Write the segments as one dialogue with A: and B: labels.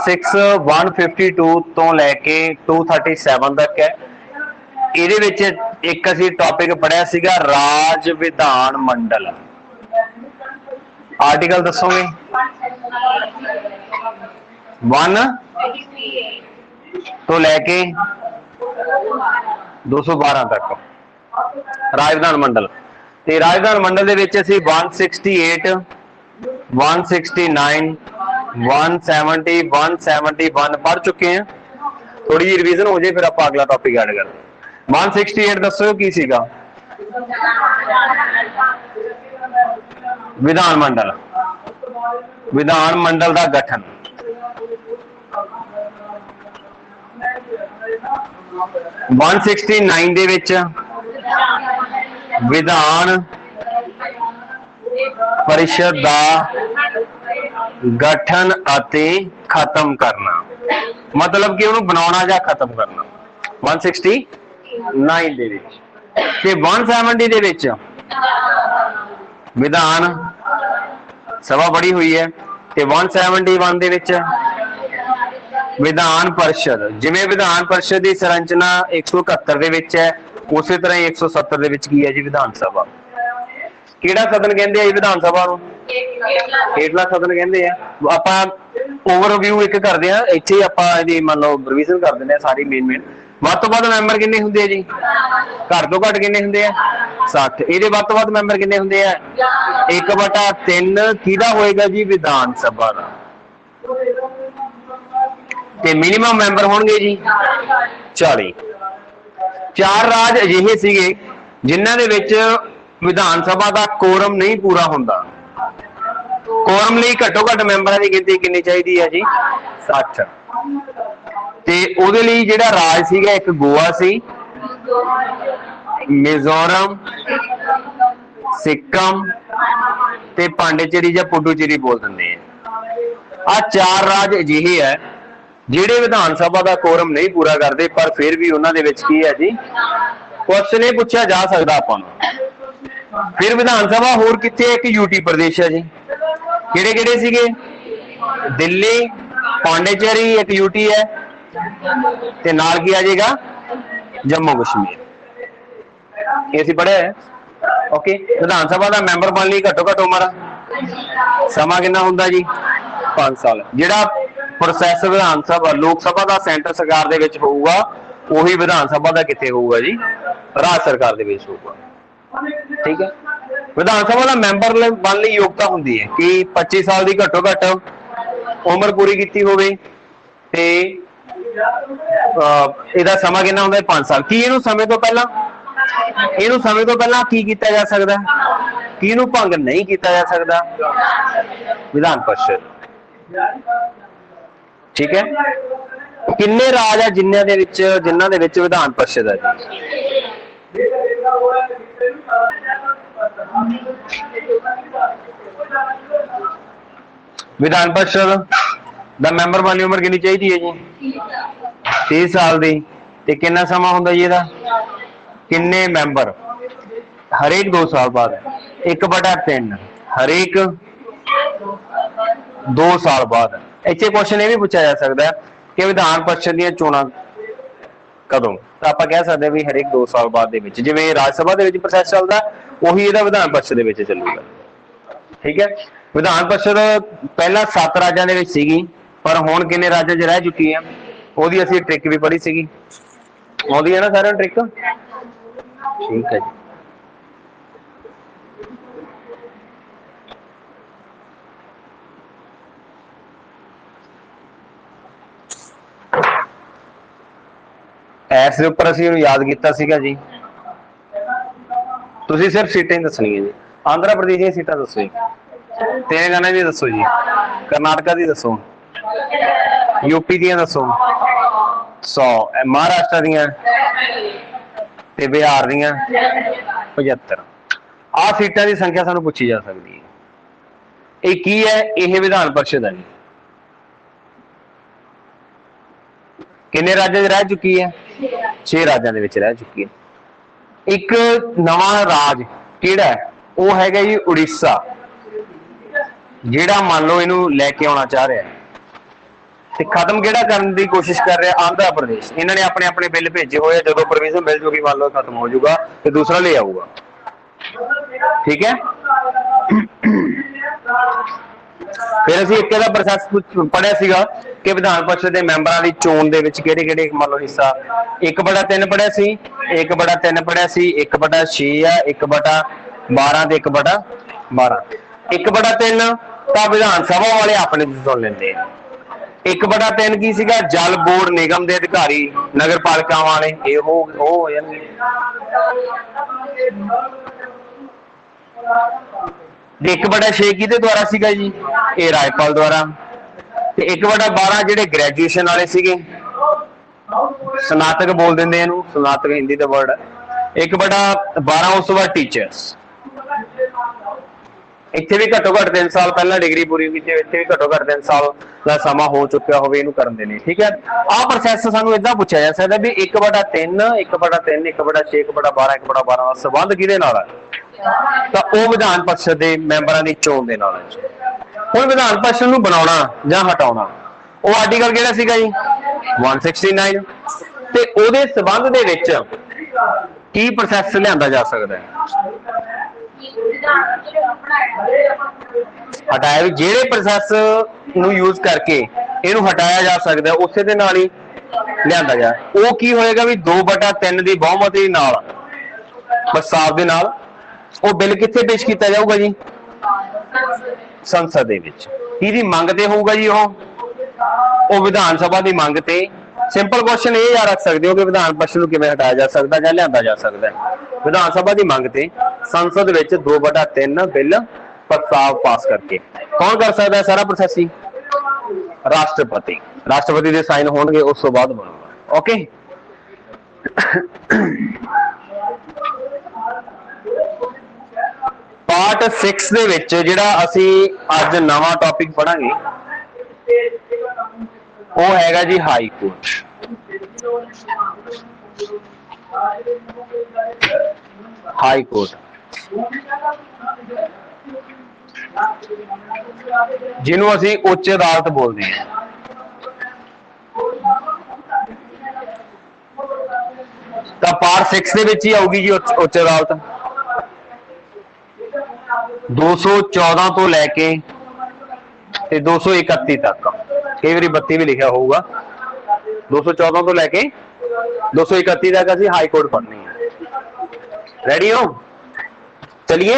A: Part 6 152 तो लैके 237 तक है। ਇਹਦੇ ਵਿੱਚ ਇੱਕ ਅਸੀਂ ਟੌਪਿਕ ਪੜਿਆ ਸੀਗਾ ਰਾਜ ਵਿਧਾਨ ਮੰਡਲ। ਆਰਟੀਕਲ ਦੱਸੋਗੇ? 1 ਤੋਂ ਲੈ ਕੇ 212 ਤੱਕ ਰਾਜ ਵਿਧਾਨ ਮੰਡਲ। ਤੇ ਰਾਜ ਵਿਧਾਨ ਮੰਡਲ ਦੇ ਵਿੱਚ ਅਸੀਂ 168 169 170 171 पढ़ चुके हैं। थोड़ी जी रिवीजन हो जाए फिर आप अगला टॉपिक ऐड करते हैं। 168 दसो की सीगा? विधान मंडल, विधान मंडल का गठन। वन 169 दे विच विधान परिषद का गठन अते खत्म करना, मतलब कि उन्होंने बनाना या खत्म करना। 169 दे विच ते 170 दे विच विधान सभा बड़ी हुई है ते 171 दे विच विधान परिषद। जिवें विधान परिषद की संरचना 171 दे विच है, उस तरह 170 दे विच की है जी विधान सभा। ਕਿਹੜਾ ਸਦਨ ਕਹਿੰਦੇ ਆ ਜੀ ਵਿਧਾਨ ਸਭਾ ਨੂੰ? ਹੇਠਲਾ ਸਦਨ ਕਹਿੰਦੇ ਆ। ਆਪਾਂ ਓਵਰਵਿਊ ਇੱਕ ਕਰਦੇ ਆ, ਇੱਥੇ ਹੀ ਆਪਾਂ ਇਹਦੀ ਮੰਨ ਲਓ ਰਿਵੀਜ਼ਨ ਕਰ ਦਿੰਦੇ ਆ ਸਾਰੀ ਮੇਨ। ਵੱਧ ਤੋਂ ਵੱਧ ਮੈਂਬਰ ਕਿੰਨੇ ਹੁੰਦੇ ਆ ਜੀ? ਘੱਟ ਤੋਂ ਘੱਟ ਕਿੰਨੇ ਹੁੰਦੇ ਆ? 60। ਇਹਦੇ ਵੱਧ ਤੋਂ ਵੱਧ ਮੈਂਬਰ ਕਿੰਨੇ ਹੁੰਦੇ ਆ? 1/3 ਕਿਹਦਾ ਹੋਏਗਾ ਜੀ? ਵਿਧਾਨ ਸਭਾ ਦਾ। ਤੇ ਮਿਨੀਮਮ ਮੈਂਬਰ ਹੋਣਗੇ ਜੀ 40। 4 ਰਾਜ ਅਜਿਹੇ ਸੀਗੇ ਜਿਨ੍ਹਾਂ ਦੇ ਵਿੱਚ विधान सभा का कोरम नहीं पूरा होंदा। कोरम लिए घट्टो घट्ट मैंबरां दी गिनती कितनी चाहिए है जी? 60। ते उहदे लई जिहड़ा राज सीगा एक गोवा सी, मिजोरम, सिक्किम ते पांडिचेरी या पुडुचेरी बोल दिंदे हैं। आ 4 राज अजिहे है जिहड़े विधान सभा का कोरम नहीं पूरा करते, पर फिर भी उन्हां दे विच की है जी क्वेश्चन ये पूछा जा सकता आपां नूं। फिर विधान सभा होर किथे? एक यूटी प्रदेश है जी। किहड़े किहड़े सीगे? दिल्ली, पांडिचेरी एक यूटी है ते नाल की आ जाएगा जम्मू कश्मीर। ये असीं पढ़िया है। ओके, विधान सभा का मैंबर बनने लई घट्टो घट्ट उम्र समा कितना हुंदा जी? 5 साल। जिहड़ा प्रोसैस विधान सभा लोक सभा का सेंटर सरकार दे विच होऊगा, उही विधान सभा का किथे होऊगा जी? राज सरकार दे विच होऊगा। ठीक है। विधान सभा का मैंबर बनने की योग्यता होंगी है कि 25 साल की घट्टो घट्ट उम्र पूरी की होवे ते इहदा समा कितना हुंदा है? 5 साल। की इहनूं समय तो पहला की कीता जा सकदा? की इहनूं भंग नहीं कीता जा सकदा? विधान परिषद। ठीक है। किन्ने राज है जिन्हां दे विच विधान परिषद है जी? विधान परिषद दा मैंबर बनने उम्र कितनी चाहिए है जी? 30 साल दी। ते कितना समा हुंदा जी इहदा? किन्ने मैंबर? हरेक 2 साल बाद 1/3 हरेक 2 साल बाद। इत्थे क्वेश्चन ये भी पूछा जा सकता है कि विधान परिषद दी चोणां कदों? तो आप कह सकते हैं भी हरेक 2 साल बाद जिवें राज सभा दे विच प्रोसैस चलदा उही इहदा विधान परिषद दे विच चलूगा। ठीक है। विधान परिषद पहला 7 राज्यां दे विच सीगी, पर हुण किन्ने राज्यां 'च रह चुकी है? ओहदी असीं ट्रिक भी पढ़ी सीगी। आउंदी है ना सारिआं ट्रिक? ठीक है जी। ऐस दे उपर असीं याद कीता सीगा जी। तुसीं सिर्फ सीटां ही दसणियां जी। आंध्र प्रदेश दी सीटां दसो जी, तेलंगाना दी दसो जी, कर्नाटका दी दसो, यूपी दी दसो 100, महाराष्ट्र दियां ते बिहार दियां 75। आ सीटां दी संख्या सानूं पुछी जा सकदी है। ये की है? यह विधान परिषद है। किन्ने राज्यां 'च रह चुकी है? 6 राज्यां दे विच रह चुकी है। एक नवा राज किहड़ा है? वो है जी उड़ीसा, जिहड़ा मान लो इनू लैके आना चाह रहा है। ਤੇ ਖਤਮ ਕਿਹੜਾ ਕਰਨ ਦੀ ਕੋਸ਼ਿਸ਼ ਕਰ ਰਿਹਾ? ਆਂਧਰਾ ਪ੍ਰਦੇਸ਼। ਇਹਨਾਂ ਨੇ ਆਪਣੇ ਆਪਣੇ ਬਿੱਲ ਭੇਜੇ ਹੋਏ ਆ, ਜਦੋਂ ਪ੍ਰੋਵੀਜ਼ਨ ਮਿਲ ਜੂਗੀ ਮੰਨ ਲਓ ਖਤਮ ਹੋ ਜਾਊਗਾ ਤੇ ਦੂਸਰਾ ਲੈ ਆਊਗਾ। ਠੀਕ ਹੈ। ਫਿਰ ਅਸੀਂ ਇੱਕ ਇਹਦਾ ਪ੍ਰੋਸੈਸ ਪੜਿਆ ਸੀਗਾ ਕਿ ਵਿਧਾਨ ਪਰਿਸ਼ਦ ਦੇ ਮੈਂਬਰਾਂ ਦੀ ਚੋਣ ਦੇ ਵਿੱਚ ਕਿਹੜੇ ਕਿਹੜੇ ਮੰਨ ਲਓ ਹਿੱਸਾ 1/3 ਪੜਿਆ ਸੀ, 1/3 ਪੜਿਆ ਸੀ, 1/6 ਆ, 1/12 ਤੇ 1/12। 1/3 ਤਾਂ ਵਿਧਾਨ ਸਭਾ ਵਾਲੇ ਆਪਣੇ ਤੋਂ ਸੁਣ ਲੈਂਦੇ ਆ। 1/3 ਕੀ ਸੀਗਾ? ਜਲ ਬੋਰਡ ਨਿਗਮ ਦੇ ਅਧਿਕਾਰੀ, ਨਗਰ ਪਾਲਿਕਾ ਵਾਲੇ, ਇਹ ਹੋ ਜਾਣਗੇ। 1/6 ਕਿਹਦੇ ਦੁਆਰਾ ਸੀਗਾ ਜੀ? ਇਹ ਰਾਜਪਾਲ ਦੁਆਰਾ। ਤੇ 1/12 ਜਿਹੜੇ ਗ੍ਰੈਜੂਏਸ਼ਨ ਵਾਲੇ ਸੀਗੇ, ਸਨਾਤਕ ਬੋਲ ਦਿੰਦੇ ਇਹਨੂੰ, ਸਨਾਤਕ ਹਿੰਦੀ ਦਾ ਵਰਡ ਹੈ। 1/12 ਉਸ ਤੋਂ ਬਾਅਦ ਟੀਚਰਸ। ਇੱਥੇ ਵੀ ਘੱਟੋ ਘੱਟ 3 ਸਾਲ ਪਹਿਲਾਂ ਡਿਗਰੀ ਪੂਰੀ ਕੀਤੀ, ਇੱਥੇ ਵੀ ਘੱਟੋ ਘੱਟ 3 ਸਾਲ ਦਾ ਸਮਾਂ ਹੋ ਚੁੱਕਿਆ ਹੋਵੇ ਇਹਨੂੰ ਕਰਨ ਦੇ ਲਈ। ਠੀਕ ਹੈ। ਆਹ ਪ੍ਰੋਸੈਸ ਸਾਨੂੰ ਏਦਾਂ ਪੁੱਛਿਆ ਜਾ ਸਕਦਾ ਵੀ 1/3, 1/3, 1/6, 1/12, 1/12 ਦਾ ਸੰਬੰਧ ਕਿਹਦੇ ਨਾਲ ਹੈ? ਤਾਂ ਉਹ ਵਿਧਾਨ ਪਰਿਸ਼ਦ ਦੇ ਮੈਂਬਰਾਂ ਦੀ ਚੋਣ ਦੇ ਨਾਲ ਹੈ। ਹੁਣ ਵਿਧਾਨ ਪਰਿਸ਼ਦ ਨੂੰ ਬਣਾਉਣਾ ਜਾਂ ਹਟਾਉਣਾ, ਉਹ ਆਰਟੀਕਲ ਕਿਹੜਾ ਸੀਗਾ ਜੀ? 169। ਤੇ ਉਹਦੇ ਸੰਬੰਧ ਦੇ ਵਿੱਚ ਕੀ ਪ੍ਰੋਸੈਸ ਲਿਆਂਦਾ ਜਾ ਸਕਦਾ ਹੈ? ਹਟਾਇਆ ਵੀ ਜਿਹੜੇ ਪ੍ਰੋਸੈਸ ਨੂੰ ਯੂਜ਼ ਕਰਕੇ ਇਹਨੂੰ ਹਟਾਇਆ ਜਾ ਸਕਦਾ ਉਸੇ ਦੇ ਨਾਲ ਹੀ ਲਿਆਂਦਾ ਜਾ। ਉਹ ਕੀ ਹੋਏਗਾ ਵੀ 2/3 ਦੀ ਬਹੁਮਤੀ ਨਾਲ, ਪ੍ਰਸਤਾਵ ਦੇ ਨਾਲ ਉਹ ਬਿੱਲ ਕਿੱਥੇ ਪੇਸ਼ ਕੀਤਾ ਜਾਊਗਾ ਜੀ? ਸੰਸਦ ਦੇ ਵਿੱਚ। ਕਿਹਦੀ ਮੰਗ ਤੇ ਹੋਊਗਾ ਜੀ? ਉਹ ਵਿਧਾਨ ਸਭਾ ਦੀ ਮੰਗ ਤੇ। ਸਿੰਪਲ ਕੁਐਸਚਨ ਇਹ ਯਾਦ ਰੱਖ ਸਕਦੇ ਹੋ ਕਿ ਵਿਧਾਨ ਪਰਿਸ਼ਦ ਨੂੰ ਕਿਵੇਂ ਹਟਾਇਆ ਜਾ ਸਕਦਾ ਜਾਂ ਲਿਆਂਦਾ ਜਾ ਸਕਦਾ ਹੈ? ਵਿਧਾਨ ਸਭਾ ਦੀ ਮੰਗ ਤੇ ਸੰਸਦ ਵਿੱਚ 2/3 ਬਿੱਲ ਪ੍ਰਸਤਾਵ ਪਾਸ ਕਰਕੇ। ਕੌਣ ਕਰ ਸਕਦਾ ਹੈ ਸਾਰਾ ਪ੍ਰੋਸੈਸ ਜੀ? ਰਾਸ਼ਟਰਪਤੀ। ਰਾਸ਼ਟਰਪਤੀ ਦੇ ਸਾਈਨ ਹੋਣਗੇ, ਉਸ ਤੋਂ ਬਾਅਦ ਬਣੂਗਾ। ਓਕੇ। ਪਾਰਟ 6 ਦੇ ਵਿੱਚ ਜਿਹੜਾ ਅਸੀਂ ਅੱਜ ਨਵਾਂ ਟੌਪਿਕ ਪੜਾਂਗੇ ਉਹ ਹੈਗਾ ਜੀ ਹਾਈ ਕੋਰਟ। ਹਾਈ ਕੋਰਟ ਜਿਹਨੂੰ ਅਸੀਂ ਉੱਚ ਅਦਾਲਤ ਬੋਲਦੇ ਹਾਂ। ਤਾਂ ਪਾਰਟ 6 ਦੇ ਵਿੱਚ ਹੀ ਆਊਗੀ ਜੀ ਉੱਚ ਅਦਾਲਤ। 214 ਤੋਂ ਲੈ ਕੇ ਤੇ 231 ਤੱਕ, ਕਈ ਵਾਰੀ 32 ਵੀ ਲਿਖਿਆ ਹੋਊਗਾ। 214 ਤੋਂ ਲੈ ਕੇ 231 ਤੱਕ ਅਸੀਂ ਹਾਈ ਕੋਰਟ ਪੜ੍ਹਨੀ ਹੈ। रेडी हो? चलिए।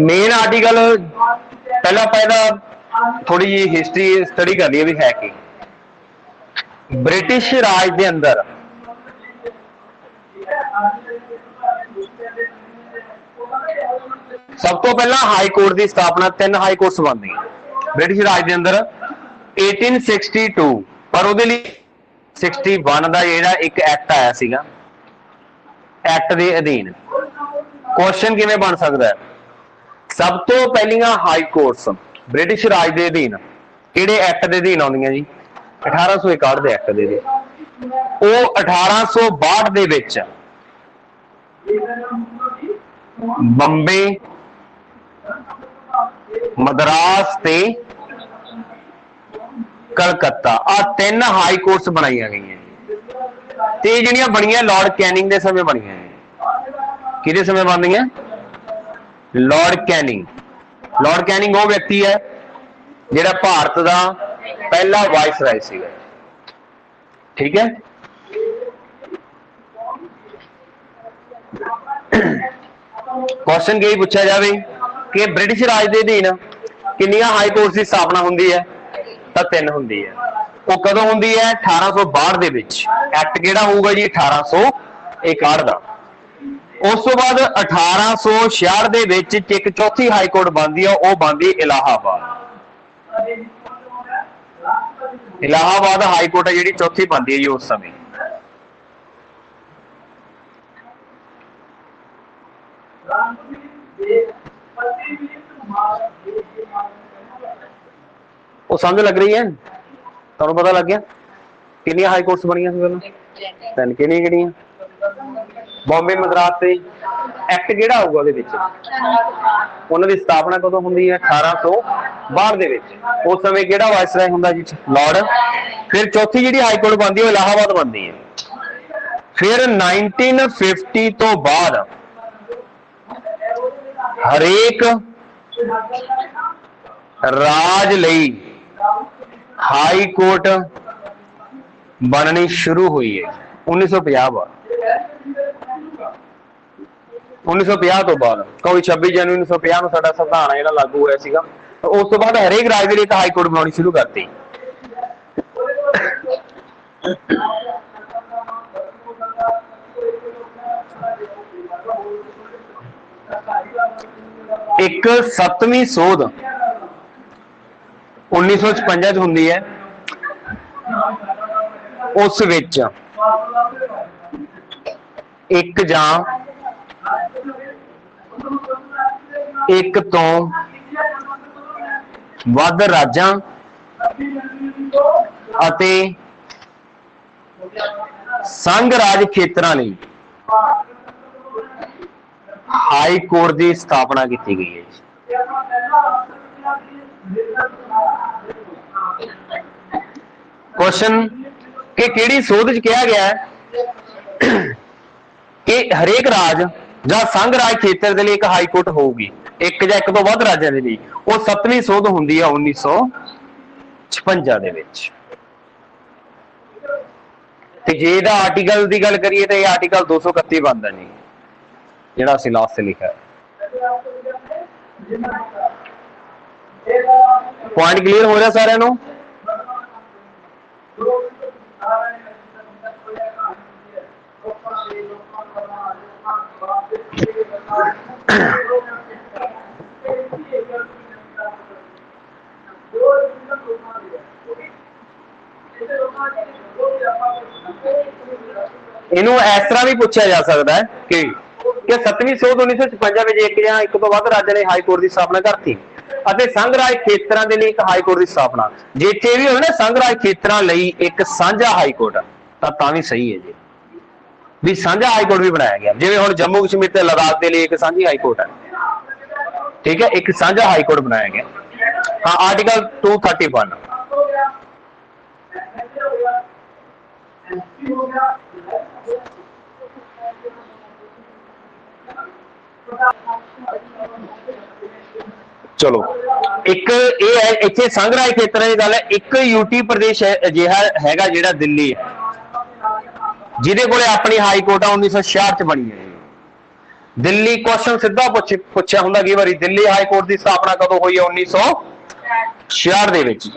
A: मेन आर्टिकल पहला थोड़ी जी हिस्ट्री स्टडी कर ली भी है कि ब्रिटिश राज के अंदर सब तो पहला हाई कोर्ट की स्थापना 3 हाई कोर्ट्स बनती ब्रिटिश राज के अंदर 1862 पर वो 61 का जो एक एक्ट आया सीगा, एक्ट के अधीन क्वेश्चन किवें बन सकता है? सब तो पहलियां हाई कोर्ट्स ब्रिटिश राज के अधीन किहड़े एक्ट के अधीन आउंदियां जी? 1861 के एक्ट के। वो 1862 दे विच बंबे, मद्रास ते कलकत्ता आ 3 हाई कोर्ट्स बनाई गई ते जिहड़ियां बणियां लॉर्ड कैनिंग के समय बणियां। किहदे समय बनदियां? Lord Canning. लॉर्ड कैनिंग वो व्यक्ति है जिहड़ा भारत का पहला वाइसराय सीगा। ठीक है। क्वेश्चन यही पूछा जाए कि ब्रिटिश राज के अधीन कितनियां हाई कोर्ट की स्थापना होंदी है? तो 3 होंदी है। वो कदों होंदी है? 1862 दे विच एक्ट किहड़ा होऊगा जी? 1861 का। उस तो बाद 1866 दे विच एक चौथी हाई कोर्ट बनती है, वो बनती इलाहाबाद। इलाहाबाद हाई कोर्ट है जी चौथी बनती है जी उस समय। वो समझ लग रही है? तुहानू पता लग गया कितनी हाई कोर्ट्स बनिया पहले? तीन किहड़ियां? बॉम्बे मद्रास से एक्ट किहड़ा आऊगा ਉਹਦੇ ਵਿੱਚ? ਉਹਨਾਂ ਦੀ ਸਥਾਪਨਾ ਕਦੋਂ ਹੁੰਦੀ ਹੈ? 1862 ਦੇ ਵਿੱਚ। ਉਸ ਸਮੇਂ ਕਿਹੜਾ ਵਾਇਸਰਾय ਹੁੰਦਾ ਜੀ? ਲਾਰਡ। ਫਿਰ ਚੌਥੀ ਜਿਹੜੀ ਹਾਈ ਕੋਰਟ ਬਣਦੀ ਹੈ ਉਹ ਇਲਾਹਾਬਾਦ ਬਣਦੀ ਹੈ। ਫਿਰ 1950 ਤੋਂ ਬਾਅਦ ਹਰੇਕ ਰਾਜ ਲਈ ਹਾਈ ਕੋਰਟ ਬਣਨੀ ਸ਼ੁਰੂ ਹੋਈ ਹੈ 1950 ਬਾਅਦ। 1950 ਤੋਂ ਬਾਅਦ ਕੋਈ 26 ਜਨਵਰੀ 1950 ਨੂੰ ਸਾਡਾ ਸੰਵਿਧਾਨ ਹੈ ਜਿਹੜਾ ਲਾਗੂ ਹੋਇਆ ਸੀਗਾ। ਉਸ ਤੋਂ ਬਾਅਦ ਹਰੇਕ ਰਾਜ ਦੇ ਲਈ ਇੱਕ ਹਾਈ ਕੋਰਟ ਬਣਾਉਣੀ ਸ਼ੁਰੂ ਕਰਤੀ। ਇੱਕ 7ਵੀਂ ਸੋਧ 1956 ਚ ਹੁੰਦੀ ਹੈ। ਉਸ ਵਿੱਚ ਇੱਕ ਜਾਂ ਇੱਕ ਤੋਂ ਵੱਧ ਰਾਜਾਂ ਅਤੇ ਸੰਘ ਰਾਜ ਖੇਤਰਾਂ ਲਈ ਹਾਈ ਕੋਰਟ ਦੀ ਸਥਾਪਨਾ ਕੀਤੀ ਗਈ ਹੈ। क्वेश्चन कि किहड़ी सोध च कहा गया है कि हरेक राज ਜਾਂ ਸੰਘ ਰਾਜ ਖੇਤਰ ਦੇ ਲਈ ਇੱਕ ਹਾਈ ਕੋਰਟ ਹੋਊਗੀ, ਇੱਕ ਜਾਂ ਇੱਕ ਤੋਂ ਵੱਧ ਰਾਜਾਂ ਦੇ ਲਈ। ਉਹ 7ਵੀਂ ਸੋਧ ਹੁੰਦੀ ਆ 1956 ਦੇ ਵਿੱਚ। ਤੇ ਜੇ ਇਹਦਾ ਆਰਟੀਕਲ ਦੀ ਗੱਲ ਕਰੀਏ ਤਾਂ ਇਹ ਆਰਟੀਕਲ 231 ਬਣਦਾ ਜੀ, ਜਿਹੜਾ ਅਸੀਂ ਲਾਸਟ ਤੇ ਲਿਖਿਆ। ਪੁਆਇੰਟ ਕਲੀਅਰ ਹੋ ਰਿਹਾ ਸਾਰਿਆਂ ਨੂੰ? ਇਹਨੂੰ ਇਸ ਤਰ੍ਹਾਂ ਵੀ ਪੁੱਛਿਆ ਜਾ ਸਕਦਾ ਹੈ ਕਿ 7ਵੀਂ ਸੋਧ 1956 ਵਿੱਚ ਇੱਕ ਜਾਂ ਇੱਕ ਤੋਂ ਵੱਧ ਰਾਜਾਂ ਨੇ ਹਾਈ ਕੋਰਟ ਦੀ ਸਥਾਪਨਾ ਕਰਤੀ ਅਤੇ ਸੰਘ ਰਾਜ ਖੇਤਰਾਂ ਦੇ ਲਈ ਇੱਕ ਹਾਈ ਕੋਰਟ ਦੀ ਸਥਾਪਨਾ। ਜੇ ਇੱਥੇ ਵੀ ਹੋਵੇ ਨਾ ਸੰਘ ਰਾਜ ਖੇਤਰਾਂ ਲਈ ਇੱਕ ਸਾਂਝਾ ਹਾਈ ਕੋਰਟ, ਤਾਂ ਵੀ ਸਹੀ ਹੈ ਜੀ, ਵੀ ਸਾਂਝਾ ਹਾਈ ਕੋਰਟ ਵੀ ਬਣਾਇਆ ਗਿਆ। ਜਿਵੇਂ ਹੁਣ ਜੰਮੂ ਕਸ਼ਮੀਰ ਤੇ ਲਦਾਖ ਦੇ ਲਈ ਇੱਕ ਸਾਂਝੀ ਹਾਈ ਕੋਰਟ ਹੈ, ਠੀਕ ਹੈ, ਇੱਕ ਸਾਂਝਾ ਹਾਈ ਕੋਰਟ ਬਣਾਇਆ ਗਿਆ। हाँ, आर्टिकल 231। चलो एक ये है इत्थे संघ राज खेत्तरां दी गल है। एक यूटी प्रदेश अजिहा हैगा जिहड़ा दिल्ली है, जिहदे कोले अपनी हाई कोर्ट 1966 च बनी है। दिल्ली क्वेश्चन सीधा पुछया हुंदा कई वारी, दिल्ली हाई कोर्ट की स्थापना कदों हुई है? 1966 दे विच।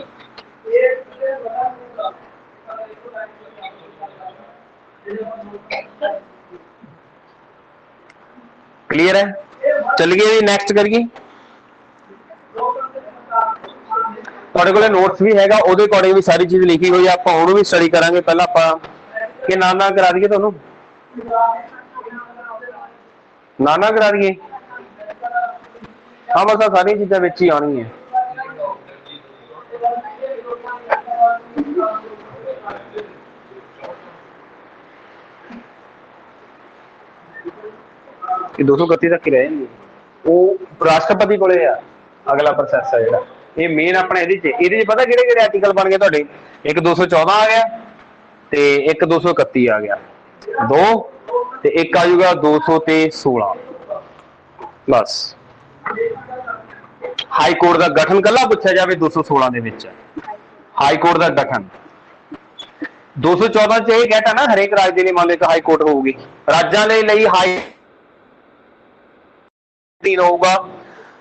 A: क्लीयर है? चलिए जी नैक्सट करिए। तुहाडे कोले नोट्स भी हैगा, उहदे अकॉर्डिंग भी सारी चीज लिखी हुई है। आपां ओनू भी स्टडी करांगे। पहला आपां कि नाना करा दईए, तुहानू नाना करा दईए। हाँ बस सारी चीज़ां विच ही आनी है। कि 231 तक ही रह जाएंगे। वो राष्ट्रपति कोले आ अगला प्रोसैस है जिहड़ा, ये मेन अपना इहदे च पता किहड़े-किहड़े आर्टिकल बन गए तुहाडे? एक 214 आ गया ते एक 231 आ गया, दो ते एक आ जाऊगा 200 ते 16। बस हाई कोर्ट का गठन कला पूछा जाए 216 दे विच हाई कोर्ट का गठन। 214 च यह कहता ना हरेक राज के लिए मान लो हाई कोर्ट होगी, राज्यों के लिए हाई होगा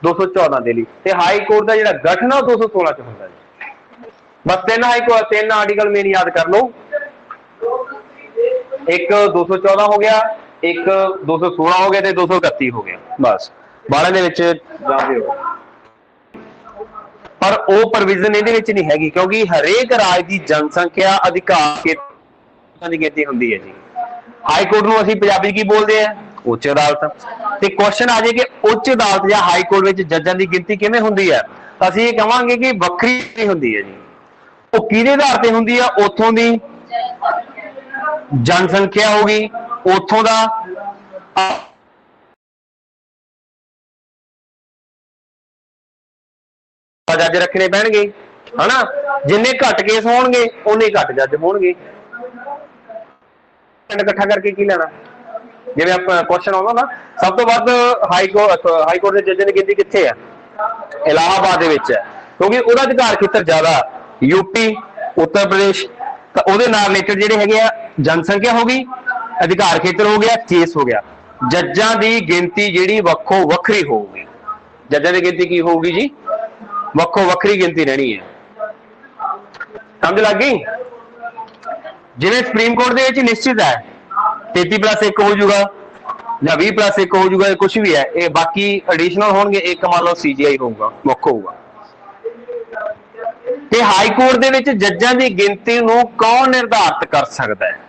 A: 214 के लिए, हाई कोर्ट का जो गठन है 216 च होता है। बस तीन हाई कोर्ट, तीन आर्टिकल मेन याद कर लो। एक 214 हो गया, एक 216 हो गया ते 231 हो गया। बस बारह दे विच जांदे हो, पर वो प्रोविजन इहदे विच नहीं हैगी, क्योंकि हरेक राज की जनसंख्या अधिकार की गिनती हुंदी है जी। हाई कोर्ट नूं असीं पंजाबी की बोलते हैं? उच्च अदालत। ते क्वेश्चन आ जाए कि उच्च अदालत या हाई कोर्ट विच जजां की गिनती किवें हुंदी है? ਤਾਂ ਅਸੀਂ ਇਹ ਕਹਾਂਗੇ ਕਿ ਵੱਖਰੀ ਹੁੰਦੀ ਹੈ ਜੀ। ਉਹ ਕਿਹਦੇ ਆਧਾਰ ਤੇ ਹੁੰਦੀ ਆ? ਉੱਥੋਂ ਦੀ ਜਨਸੰਖਿਆ ਹੋਗੀ, ਉੱਥੋਂ ਦਾ ਜੱਜ ਰੱਖਣੇ ਪੈਣਗੇ, ਹਨਾ। ਜਿੰਨੇ ਘੱਟ ਕੇਸ ਹੋਣਗੇ ਉਨੇ ਘੱਟ ਜੱਜ ਹੋਣਗੇ। ਇਕੱਠਾ ਕਰਕੇ ਕੀ ਲੈਣਾ? ਜਿਵੇਂ ਆਪਾਂ ਕੁਐਸਚਨ ਆਉਂਦਾ ਨਾ, ਸਭ ਤੋਂ ਵੱਧ ਹਾਈ ਕੋਰਟ ਦੇ ਜੱਜਾਂ ਦੀ ਗਿਣਤੀ ਕਿੱਥੇ ਹੈ? ਇਲਾਹਾਬਾਦ ਦੇ ਵਿੱਚ ਹੈ, ਕਿਉਂਕਿ ਉਹਦਾ ਅਧਿਕਾਰ ਖੇਤਰ ਜ਼ਿਆਦਾ। ਯੂਪੀ, ਉੱਤਰ ਪ੍ਰਦੇਸ਼, ਤਾਂ ਉਹਦੇ ਨਾਲ ਰਿਲੇਟਡ ਜਿਹੜੇ ਹੈਗੇ ਆ ਜਨਸੰਖਿਆ ਹੋ ਗਈ, ਅਧਿਕਾਰ ਖੇਤਰ ਹੋ ਗਿਆ, ਕੇਸ ਹੋ ਗਿਆ। ਜੱਜਾਂ ਦੀ ਗਿਣਤੀ ਜਿਹੜੀ ਵੱਖੋ ਵੱਖਰੀ ਹੋਊਗੀ। ਜੱਜਾਂ ਦੀ ਗਿਣਤੀ ਕੀ ਹੋਊਗੀ ਜੀ? ਵੱਖੋ ਵੱਖਰੀ ਗਿਣਤੀ ਰਹਿਣੀ ਹੈ। ਸਮਝ ਲੱਗ ਗਈ? ਜਿਵੇਂ ਸੁਪਰੀਮ ਕੋਰਟ ਦੇ ਵਿੱਚ ਨਿਸ਼ਚਿਤ ਹੈ 33+1 ਹੋ ਜਾਊਗਾ ਜਾਂ 20+1 ਹੋ ਜਾਊਗਾ, ਕੁਝ ਵੀ ਹੈ ਇਹ, ਬਾਕੀ ਐਡੀਸ਼ਨਲ ਹੋਣਗੇ। ਇੱਕ ਮੰਨ ਲਓ CGI ਹੋਊਗਾ, ਮੁੱਖ ਹੋਊਗਾ। ਤੇ ਹਾਈ ਕੋਰਟ ਦੇ ਵਿੱਚ ਜੱਜਾਂ ਦੀ ਗਿਣਤੀ ਨੂੰ ਕੌਣ ਨਿਰਧਾਰਿਤ ਕਰ ਸਕਦਾ ਹੈ?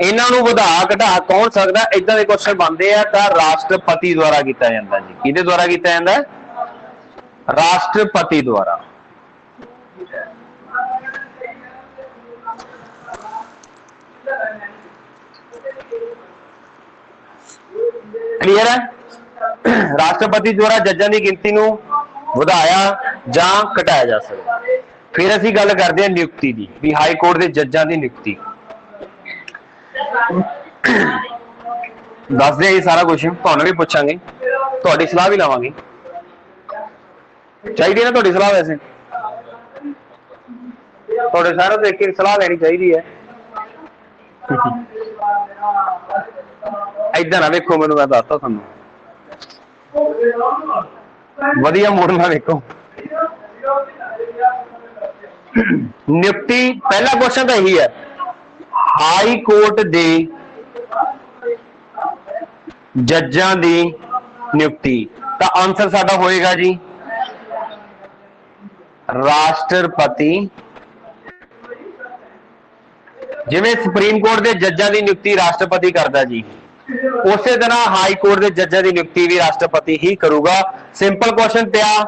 A: ਇਹਨਾਂ ਨੂੰ ਵਧਾ ਘਟਾ ਕੌਣ ਸਕਦਾ? ਇਦਾਂ ਦੇ ਕੁਐਸਚਨ ਬਣਦੇ ਆ ਤਾਂ ਰਾਸ਼ਟਰਪਤੀ ਦੁਆਰਾ ਕੀਤਾ ਜਾਂਦਾ ਜੀ। ਕਿਹਦੇ ਦੁਆਰਾ ਕੀਤਾ ਜਾਂਦਾ? ਰਾਸ਼ਟਰਪਤੀ ਦੁਆਰਾ। ਕਲੀਅਰ ਹੈ? ਰਾਸ਼ਟਰਪਤੀ ਦੁਆਰਾ ਜੱਜਾਂ ਦੀ ਗਿਣਤੀ ਨੂੰ ਵਧਾਇਆ ਜਾਂ ਘਟਾਇਆ ਜਾ ਸਕਦਾ। ਫਿਰ ਅਸੀਂ ਗੱਲ ਕਰਦੇ ਹਾਂ ਨਿਯੁਕਤੀ ਦੀ, ਵੀ ਹਾਈ ਕੋਰਟ ਦੇ ਜੱਜਾਂ ਦੀ ਨਿਯੁਕਤੀ। ਦੱਸਦੇ ਆ ਸਾਰਾ ਕੁਝ, ਤੁਹਾਨੂੰ ਵੀ ਪੁੱਛਾਂਗੇ, ਤੁਹਾਡੀ ਸਲਾਹ ਵੀ ਲਵਾਂਗੇ। ਚਾਹੀਦੀ ਹੈ ਨਾ ਤੁਹਾਡੀ ਸਲਾਹ? ਵੈਸੇ ਤੁਹਾਡੇ ਸਾਰਿਆਂ ਤੋਂ ਇੱਕ ਸਲਾਹ ਲੈਣੀ ਚਾਹੀਦੀ ਹੈ। ਏਦਾਂ ਨਾ ਵੇਖੋ ਮੈਨੂੰ, ਮੈਂ ਦੱਸਦਾ ਤੁਹਾਨੂੰ, ਵਧੀਆ ਮੋੜ ਨਾਲ ਵੇਖੋ। ਨਿਯੁਕਤੀ, ਪਹਿਲਾ ਕੁਐਸਚਨ ਤਾਂ ਇਹੀ ਹੈ, ਹਾਈ ਕੋਰਟ ਦੇ ਜੱਜਾਂ ਦੀ ਨਿਯੁਕਤੀ। ਤਾਂ ਆਨਸਰ ਸਾਡਾ ਹੋਏਗਾ ਜੀ ਰਾਸ਼ਟਰਪਤੀ। ਜਿਵੇਂ ਸੁਪਰੀਮ ਕੋਰਟ ਦੇ ਜੱਜਾਂ ਦੀ ਨਿਯੁਕਤੀ ਰਾਸ਼ਟਰਪਤੀ ਕਰਦਾ ਜੀ, ਉਸੇ ਤਰ੍ਹਾਂ ਹਾਈ ਕੋਰਟ ਦੇ ਜੱਜਾਂ ਦੀ ਨਿਯੁਕਤੀ ਵੀ ਰਾਸ਼ਟਰਪਤੀ ਹੀ ਕਰੂਗਾ। ਸਿੰਪਲ ਕੁਐਸਚਨ ਪਿਆ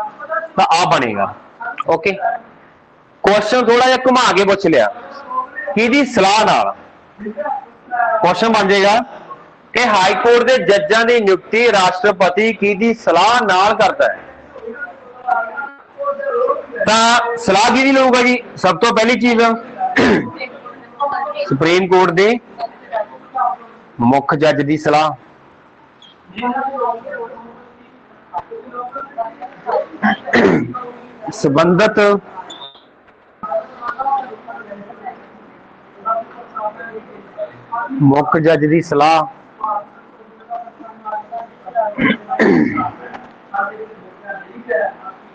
A: ਤਾਂ ਆ ਬਣੇਗਾ। ਓਕੇ, ਕੁਐਸਚਨ ਥੋੜਾ ਜਿਹਾ ਘੁਮਾ ਕੇ ਪੁੱਛ ਲਿਆ, ਕਿਹਦੀ ਸਲਾਹ ਨਾਲ? ਕੁਐਸਚਨ ਬਣ ਜਾਏਗਾ ਕਿ ਹਾਈ ਕੋਰਟ ਦੇ ਜੱਜਾਂ ਦੀ ਨਿਯੁਕਤੀ ਰਾਸ਼ਟਰਪਤੀ ਕਿਹਦੀ ਸਲਾਹ ਨਾਲ ਕਰਦਾ ਹੈ। ਤਾਂ ਸਲਾਹ ਕਿਹਦੀ ਲਊਗਾ ਜੀ? ਸਭ ਤੋਂ ਪਹਿਲੀ ਚੀਜ਼ ਸੁਪਰੀਮ ਕੋਰਟ ਦੇ ਮੁੱਖ ਜੱਜ ਦੀ ਸਲਾਹ। ਸੰਬੰਧਿਤ ਮੁੱਖ ਜੱਜ ਦੀ ਸਲਾਹ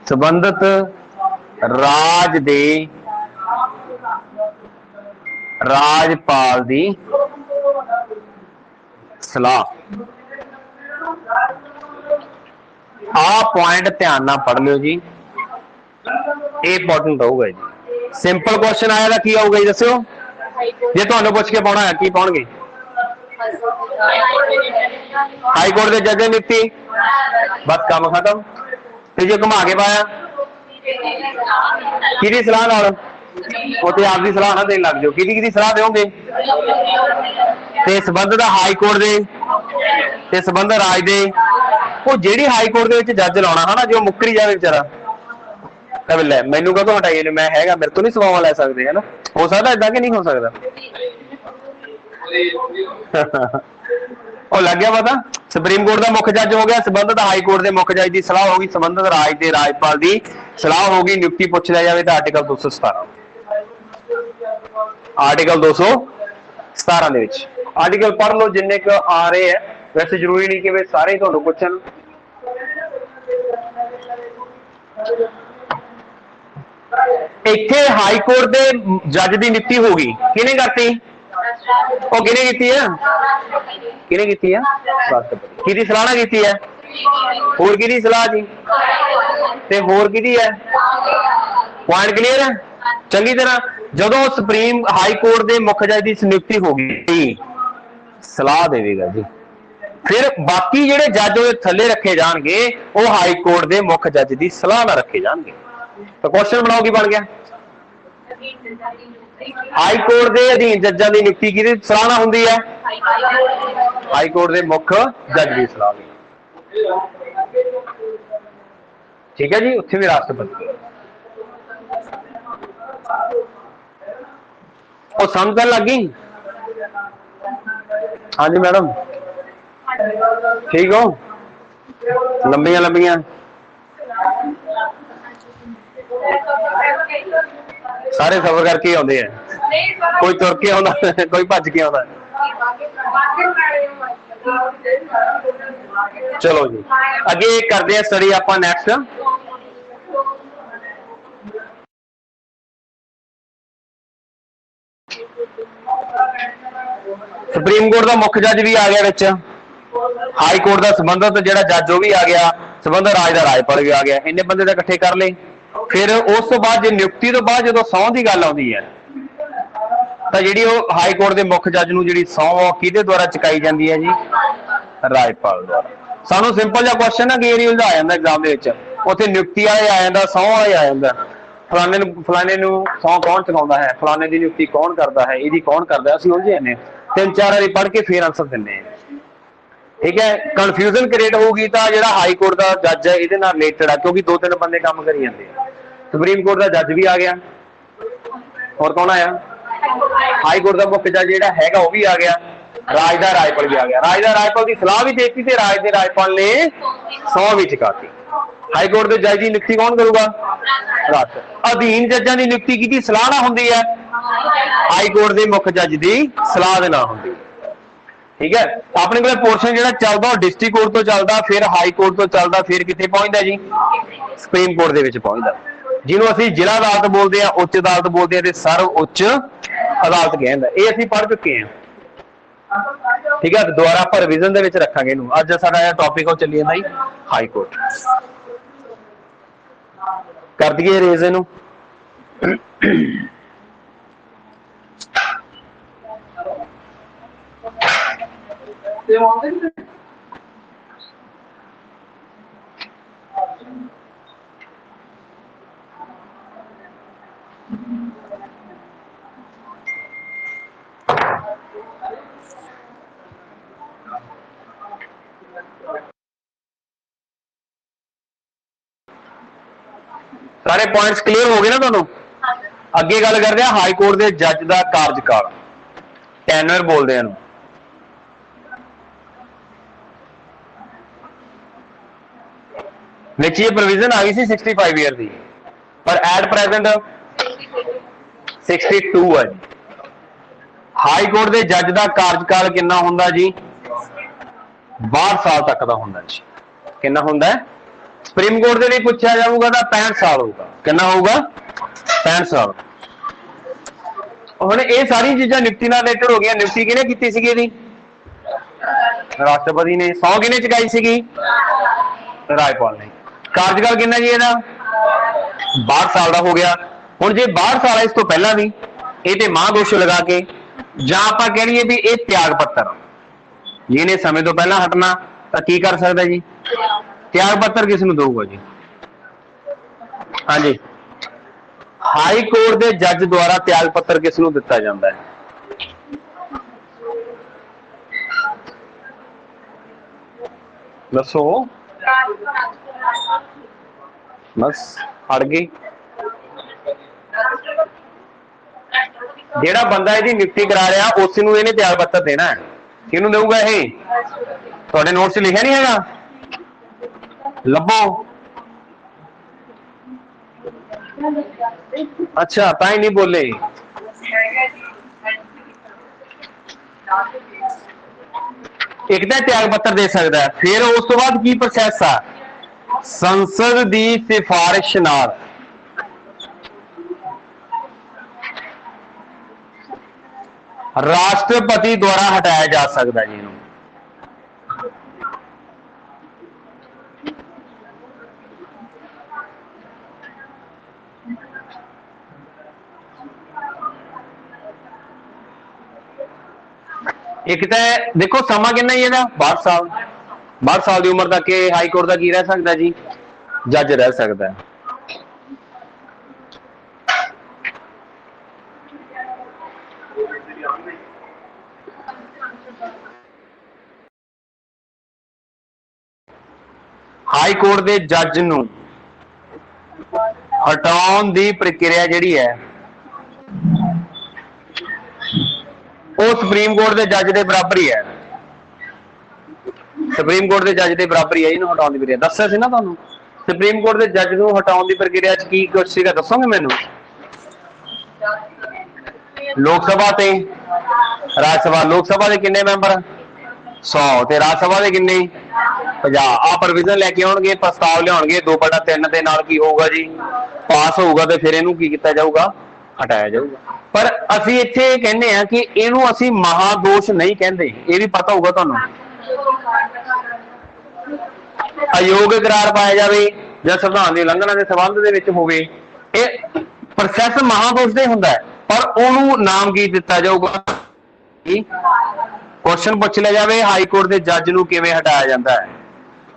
A: ਸੰਬੰਧਿਤ ਰਾਜ ਦੇ ਰਾਜਪਾਲ ਦੀ ਸਲਾਹ। ਆ ਪੁਆਇੰਟ ਧਿਆਨ ਨਾਲ ਪੜ੍ਹ ਲਿਓ ਜੀ, ਇਹ ਇੰਪੋਰਟੈਂਟ ਹੋਊਗਾ ਜੀ। ਸਿੰਪਲ ਕੁਐਸਚਨ ਆਇਆ ਤਾਂ ਕੀ ਆਊਗਾ ਜੀ ਦੱਸਿਓ? ਜੇ ਤੁਹਾਨੂੰ ਪੁੱਛ ਕੇ ਪਾਉਣਾ ਹੈ ਕੀ ਪਾਉਣਗੇ? ਹਾਈ ਕੋਰਟ ਦੇ ਜੱਜ ਨਿਯੁਕਤੀ, ਬਸ ਕੰਮ ਖਤਮ। ਤੇ ਜੇ ਘੁਮਾ ਕੇ ਪਾਇਆ ਕਿਹਦੀ ਸਲਾਹ ਨਾਲ? ਉਹ ਤੇ ਆਪਦੀ ਸਲਾਹ ਨਾ ਦੇਣ ਲੱਗ ਜਾਓ, ਕਿਹਦੀ ਸਲਾਹ ਦਿਓਗੇ? ਤੇ ਸੰਬੰਧਿਤ ਹਾਈ ਕੋਰਟ ਦੇ ਤੇ ਸੰਬੰਧਿਤ ਰਾਜ ਦੇ, ਉਹ ਜਿਹੜੀ ਹਾਈ ਕੋਰਟ ਦੇ ਵਿੱਚ ਜੱਜ ਲਾਉਣਾ ਹਨਾ, ਜੋ ਮੁੱਕਰੀ ਜਾਵੇ ਵਿਚਾਰਾ, ਤਾਂ ਲੈ ਮੈਨੂੰ ਕਦੋਂ ਹਟਾਈਏ ਨੇ, ਮੈਂ ਹੈਗਾ, ਮੇਰੇ ਤੋਂ ਨਹੀਂ ਸਵਾਵਾਂ ਲੈ ਸਕਦੇ, ਹੈ ਨਾ? ਹੋ ਸਕਦਾ ਏਦਾਂ ਕਿ ਨਹੀਂ ਹੋ ਸਕਦਾ? ਉਹ ਲੱਗ ਗਿਆ ਪਤਾ? ਸੁਪਰੀਮ ਕੋਰਟ ਦਾ ਮੁੱਖ ਜੱਜ ਹੋ ਗਿਆ, ਸੰਬੰਧਿਤ ਹਾਈ ਕੋਰਟ ਦੇ ਮੁੱਖ ਜੱਜ ਦੀ ਸਲਾਹ ਹੋ ਗਈ, ਸੰਬੰਧਿਤ ਰਾਜ ਦੇ ਰਾਜਪਾਲ ਦੀ ਸਲਾਹ ਹੋ ਗਈ, ਨਿਯੁਕਤੀ ਪੁੱਛ ਲਿਆ ਜਾਵੇ ਤਾਂ ਆਰਟੀਕਲ 217। ਆਰਟੀਕਲ 217 ਦੇ ਵਿੱਚ ਆਰਟੀਕਲ ਪੜ੍ਹ ਲਓ ਜਿੰਨੇ ਕੁ ਆ ਰਹੇ ਹੈ, ਵੈਸੇ ਜ਼ਰੂਰੀ ਨਹੀਂ ਕਿ ਸਾਰੇ ਤੁਹਾਨੂੰ ਪੁੱਛਣ। ਇੱਥੇ ਹਾਈ ਕੋਰਟ ਦੇ ਜੱਜ ਦੀ ਨਿਯੁਕਤੀ ਹੋ ਗਈ, ਕਿਹਨੇ ਕਰਤੀ? ਉਹ ਕਿਹਨੇ ਕੀਤੀ ਹੈ? ਕਿਹਨੇ ਕੀਤੀ ਹੈ? ਰਾਸ਼ਟਰਪਤੀ। ਕਿਹਦੀ ਸਲਾਹ ਨਾਲ ਕੀਤੀ ਹੈ? ਹੋਰ ਕਿਹਦੀ ਸਲਾਹ ਜੀ? ਤੇ ਹੋਰ ਕਿਹਦੀ ਹੈ? ਪੁਆਇੰਟ ਕਲੀਅਰ ਹੈ ਚੰਗੀ ਤਰ੍ਹਾਂ? ਜਦੋਂ ਸੁਪਰੀਮ ਹਾਈ ਕੋਰਟ ਦੇ ਮੁੱਖ ਜੱਜ ਦੀ ਨਿਯੁਕਤੀ ਹੋ ਗਈ, ਸਲਾਹ ਦੇਵੇਗਾ ਜੀ। फिर बाकी ਜਿਹੜੇ ਜੱਜ ਉਹਦੇ ਥੱਲੇ ਰੱਖੇ ਜਾਣਗੇ ਉਹ ਹਾਈ ਕੋਰਟ ਦੇ ਮੁੱਖ ਜੱਜ ਦੀ ਸਲਾਹ ਨਾਲ ਰੱਖੇ ਜਾਣਗੇ। ਤਾਂ ਕੁਐਸਚਨ ਬਣਾਓ ਕੀ ਬਣ ਗਿਆ? ਹਾਈ ਕੋਰਟ ਦੇ ਅਧੀਨ ਜੱਜਾਂ ਦੀ ਨਿਯੁਕਤੀ ਕਿਹਦੀ ਸਲਾਹ ਨਾਲ ਹੁੰਦੀ ਹੈ? ਹਾਈ ਕੋਰਟ ਦੇ ਮੁੱਖ ਜੱਜ ਦੀ ਸਲਾਹ ਨਾਲ। ठीक है जी, उत्थे भी राष्ट्रपति और समझ लग गई? हाँ जी मैडम ठीक हो? लंबिया लंबिया सारे सफर करके आते हैं, कोई तुर के आता, कोई भज के आता। चलो जी अगे करते हैं स्टडी आप नैक्सट। सुप्रीम कोर्ट का मुख्य जज भी आ गया विच, हाई कोर्ट का संबंधित जिहड़ा जज वह भी आ गया, संबंधित राज का राजपाल भी आ गया। इन्ने बंदे तो इकट्ठे कर ले। फिर उस तो बाद जो नियुक्ति तो बाद जो सौं की गल आउंदी है तो जी हाई कोर्ट के मुख्य जज नूं जिहड़ी सौं किहदे द्वारा चुकाई जाती है जी? राजपाल द्वारा। सानू सिंपल जिहा क्वेश्चन है कई वारी उलझा जांदा एग्जाम दे विच, उत्थे नियुक्ति वाले आ जांदा, सौं वाले आ जांदा, फलाने नूं सौं कौन चुकाउंदा है, फलाने की नियुक्ति कौन करता है, इहदी कौन करदा है, असीं उलझे जांदे। 3-4 वारी पढ़ के फिर आंसर दिंदे हैं। ठीक है, कन्फ्यूजन क्रिएट होगी तो जिहड़ा हाई कोर्ट का जज है इहदे नाल रिलेटेड है, क्योंकि 2-3 बंदे काम करी जांदे हैं। सुप्रीम कोर्ट का जज भी आ गया, और कौन आया? हाई कोर्ट का मुख्य जज जिहड़ा हैगा वह भी आ गया, राज का राजपाल भी आ गया। राज का राजपाल की सलाह भी देती ते राज के राजपाल ने सौं भी चुकाती। हाई कोर्ट के जज की नियुक्ति कौन करूगा? राष्ट्रपति। अधीन जजां की नियुक्ति की सलाह ना होंदी है, हाई कोर्ट के मुख्य जज की सलाह दे नाल होंदी। ठीक है, अपने को पोर्शन जो चलता डिस्ट्रिक्ट कोर्ट तो चलता, फिर हाई कोर्ट तो चलता, फिर कितने पहुंचता जी? सुप्रीम कोर्ट के पहुंचता, जिन्होंने असीं जिला अदालत बोलते हैं, उच्च अदालत बोलते हैं, सर्व उच्च अदालत कहते। ये असीं पढ़ चुके हैं। ठीक है, दोबारा आप रिविजन दे विच रखांगे इहनूं। अज साडा टॉपिक चली जांदा जी हाई कोर्ट। कर दईए रेज इहनूं। सारे पॉइंट्स क्लीयर हो गए ना तुहानूं? अगे गल करते हैं हाई कोर्ट के जज का कार्यकाल, टैनर बोलते हैं। विच ये प्रोविजन आ गई सी 65 ईयर की, पर एट प्रेजेंट 62 है जी। हाई कोर्ट के जज का कार्यकाल कितना हुंदा जी? 62 साल तक का हुंदा जी। कितना हुंदा है? सुप्रीम कोर्ट के लिए पूछा जाऊगा तो 65 साल होगा। कितना होगा? 65 साल। हुण ये सारी चीज़ां नियुक्ति नाल रिलेटेड हो गई। नियुक्ति किहने कीती सीगी जी? राष्ट्रपति ने। सौं किहने चुकाई सीगी? राजपाल ने। कार्यकाल कितना जी इहदा? 62 साल का हो गया। हुण जे 62 साल है इस तो पहला भी ये ते महाघोष लगा के जां आपां कह लईए भी ये त्याग पत्र, जिहने समय तो पहला हटना तो की कर सकदा जी? त्याग पत्र किस नूं दूगा जी? हाँ जी, हाई कोर्ट के जज द्वारा त्याग पत्र किस नूं दिता जाता है? दसो। बस हट गई। जेड़ा बंदा इसकी नियुक्ति करा रहा उस नूं इहने त्याग पत्र देना है। किहनूं देऊगा ये? तुहाडे नोट च लिखिया नहीं हैगा? लभो। अच्छा तां ही नहीं बोले। एक तो त्याग पत्र दे सकता है, फिर उस तो बाद की प्रोसैस आ? संसद की सिफारिश नाल राष्ट्रपति द्वारा हटाया जा सकता जी। एक तो देखो समा कितना ही है 62 साल, 62 साल की उम्र तक हाई कोर्ट का की रह सकता जी, जज रह सकता है। हाई कोर्ट के जज नूं हटाउण दी प्रक्रिया जिहड़ी है वो सुप्रीम कोर्ट के जज के बराबर ही है, सुप्रीम कोर्ट के जज के बराबर ही है इन्हूं हटाउण दी प्रक्रिया। दस्सिया सी ना तुहानूं सुप्रीम कोर्ट के जज नूं हटाउण दी प्रक्रिया च की कुछ सीगा, दसोगे मैनूं? लोक सभा ते राज सभा, लोक सभा के किन्ने मैंबर 100 ते राज सभा के किन्ने 50। आ प्रोविजन लैके आउणगे, प्रस्ताव लियाउणगे 2/3 दे नाल की होऊगा जी, पास होऊगा ते फिर इहनूं की कीता जाऊगा, हटाया जाऊगा। पर असीं इत्थे कहने आ कि इहनूं असीं महादोष नहीं कहंदे, ये भी पता होगा तुहानूं। अयोग करार पाया जाए ਜਾਂ संविधान की उलंघना के संबंध ਦੇ ਵਿੱਚ ਹੋਵੇ, ਇਹ ਪ੍ਰੋਸੈਸ महादोष ਦਾ ਹੁੰਦਾ ਹੈ, पर ਉਹਨੂੰ ਨਾਮ ਕੀ ਦਿੱਤਾ ਜਾਊਗਾ? क्वेश्चन पूछ लिया जाए हाई कोर्ट के जज नूं किवें हटाया जाता है,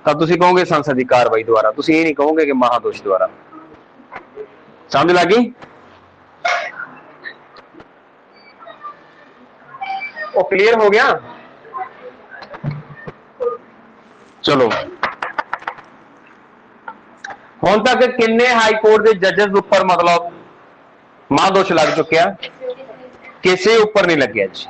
A: तो तुसीं कहोगे संसद की कार्रवाई द्वारा, तुसीं ये नहीं कहोगे कि महादोष द्वारा। समझ लग गई? वो क्लियर हो गया? चलो हुण तक किन्ने हाई कोर्ट के जजेस उपर मतलब महादोष लग चुकिया? किसी उपर नहीं लग्या जी,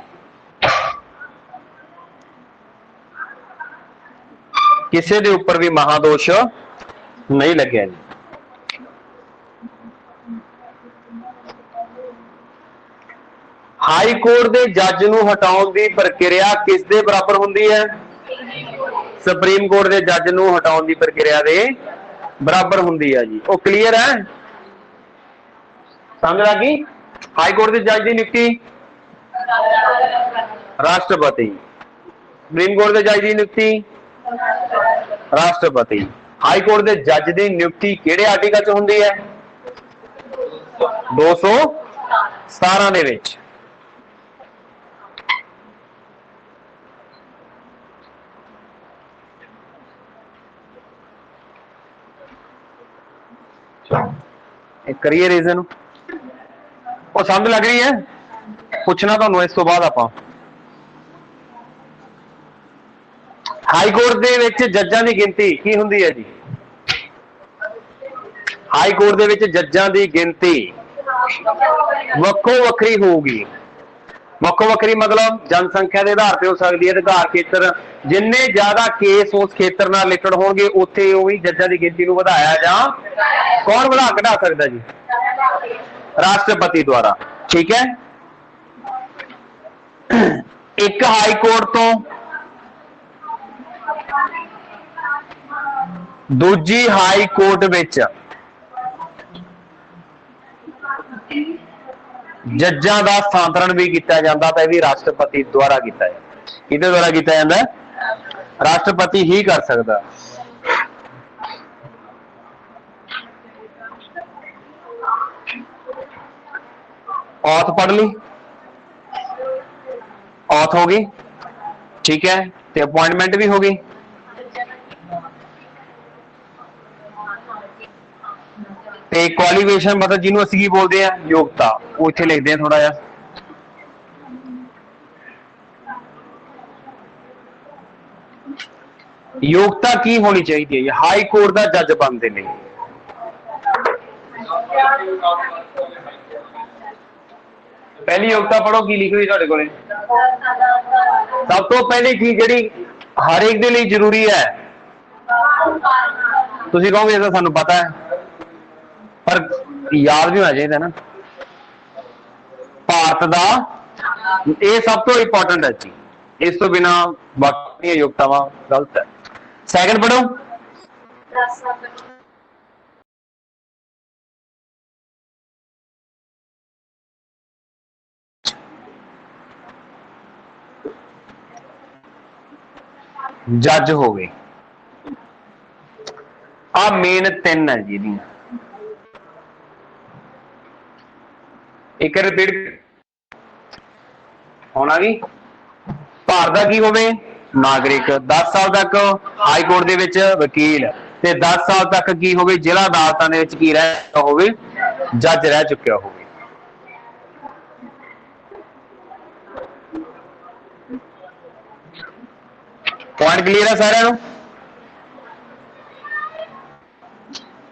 A: किसी के उपर भी महादोष नहीं लग्या जी। हाई कोर्ट के जज नूं हटाउण दी प्रक्रिया किस दे बराबर हुंदी है? सुप्रीम कोर्ट के जज नूं हटाउण दी प्रक्रिया दे बराबर हुंदी है जी। वो क्लीयर है? समझ लग गई? हाई कोर्ट के जज की नियुक्ति राष्ट्रपति, सुप्रीम कोर्ट के जज की नियुक्ति राष्ट्रपति। हाई कोर्ट के जज की नियुक्ति किहड़े आर्टिकल च हुंदी है? 217 दे विच। करिए रीजन वो समझ लग रही है? पूछना तुहानूं इस तो बाद आपां हाई कोर्ट दे विच जजां दी गिनती की हुंदी है जी? हाई कोर्ट दे विच जजां दी गिनती वक्खो वक्खरी होगी। वक्खो वक्खरी मतलब जनसंख्या के आधार पर हो सकती है, अधिकार खेत्र जिन्ने ज्यादा केस उस खेत्र नाल रिलेटेड होणगे उत्थे उही जजां दी गिनती नूं वधाया जां कौन बढ़ा घटा सकता जी? राष्ट्रपति द्वारा। ठीक है, एक हाई कोर्ट तो दूजी हाई कोर्ट विच जजां दा स्थानांतरण भी किया जाता है, भी राष्ट्रपति द्वारा किया जाता। किहदे द्वारा किया जाता है? राष्ट्रपति ही कर सकता। औथ पढ़ ली, औथ हो गई, ठीक है, ते अपॉइंटमेंट भी हो गई। ते क्वालिफिकेशन मतलब जिन्होंने असं की बोलते हैं योग्यता, वो इत्थे लिखते हैं थोड़ा जा। योग्यता की होनी चाहिए है हाई कोर्ट का जज बनने के लिए? पहली योग्यता पढ़ो की लिखी हुई तुहाडे कोले। सब तो पहली चीज जिहड़ी हर एक दे लिए जरूरी है, तुसीं कहोगे तो सानूं पता है पर याद भी होना चाहिए ना, भारत का यह सब तो इंपॉर्टेंट है जी, इस तो बिना बाकी योग्यतावां गलत है। सैकंड पढ़ो। जज हो गए, आ मेन 3 है जी दी। एक रिपीट होना गई, ਭਾਰਤ ਦਾ ਕੀ ਹੋਵੇ, ਨਾਗਰਿਕ। 10 ਸਾਲ ਤੱਕ ਹਾਈ ਕੋਰਟ ਦੇ ਵਿੱਚ ਵਕੀਲ, ਤੇ 10 ਸਾਲ ਤੱਕ ਕੀ ਹੋਵੇ, ਜ਼ਿਲ੍ਹਾ ਅਦਾਲਤਾਂ ਦੇ ਵਿੱਚ ਕੀ ਰਹਿ ਚੁੱਕਾ ਹੋਵੇ, ਜੱਜ ਰਹਿ ਚੁੱਕਿਆ ਹੋਵੇ। ਪੁਆਇੰਟ ਕਲੀਅਰ ਹੈ ਸਾਰਿਆਂ ਨੂੰ?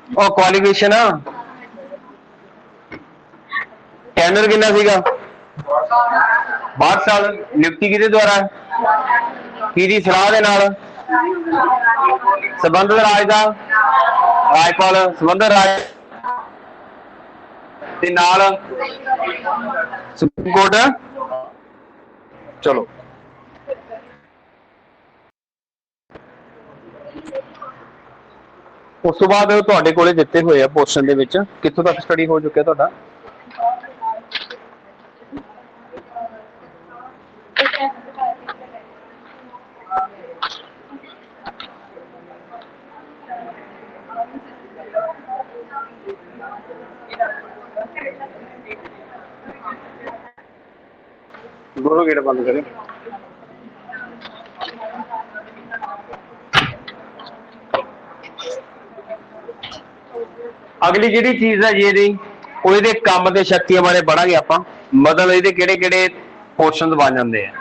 A: ਉਹ ਕੁਆਲੀਫਿਕੇਸ਼ਨ ਟੈਨਰ ਕਿੰਨਾ ਸੀਗਾ, 62 ਸਾਲ। ਨਿਯੁਕਤੀ ਕਿਹਦੇ ਦੁਆਰਾ, ਕਿਹਦੀ ਸਲਾਹ ਦੇ ਨਾਲ, ਸੰਬੰਧਿਤ ਰਾਜ ਦਾ ਰਾਜਪਾਲ, ਸੰਬੰਧਿਤ ਰਾਜ ਦੇ ਨਾਲ ਸੁਪਰੀਮ ਕੋਰਟ। ਚਲੋ ਉਸ ਤੋਂ ਬਾਅਦ ਤੁਹਾਡੇ ਕੋਲੇ ਦਿੱਤੇ ਹੋਏ ਆ ਪੋਰਸ਼ਨ ਦੇ ਵਿੱਚ ਕਿੱਥੋਂ ਤੱਕ ਸਟੱਡੀ ਹੋ ਚੁੱਕਿਆ ਤੁਹਾਡਾ? दोनों गेट बंद करें। अगली जी चीज है जी ਉਹਦੇ ਕੰਮ ਤੇ ਸ਼ਕਤੀਆਂ ਬਾਰੇ ਪੜਾਂਗੇ ਆਪਾਂ, ਮਤਲਬ ਇਹਦੇ ਕਿਹੜੇ ਕਿਹੜੇ ਪੋਰਸ਼ਨਸ ਬਣ ਜਾਂਦੇ ਆ।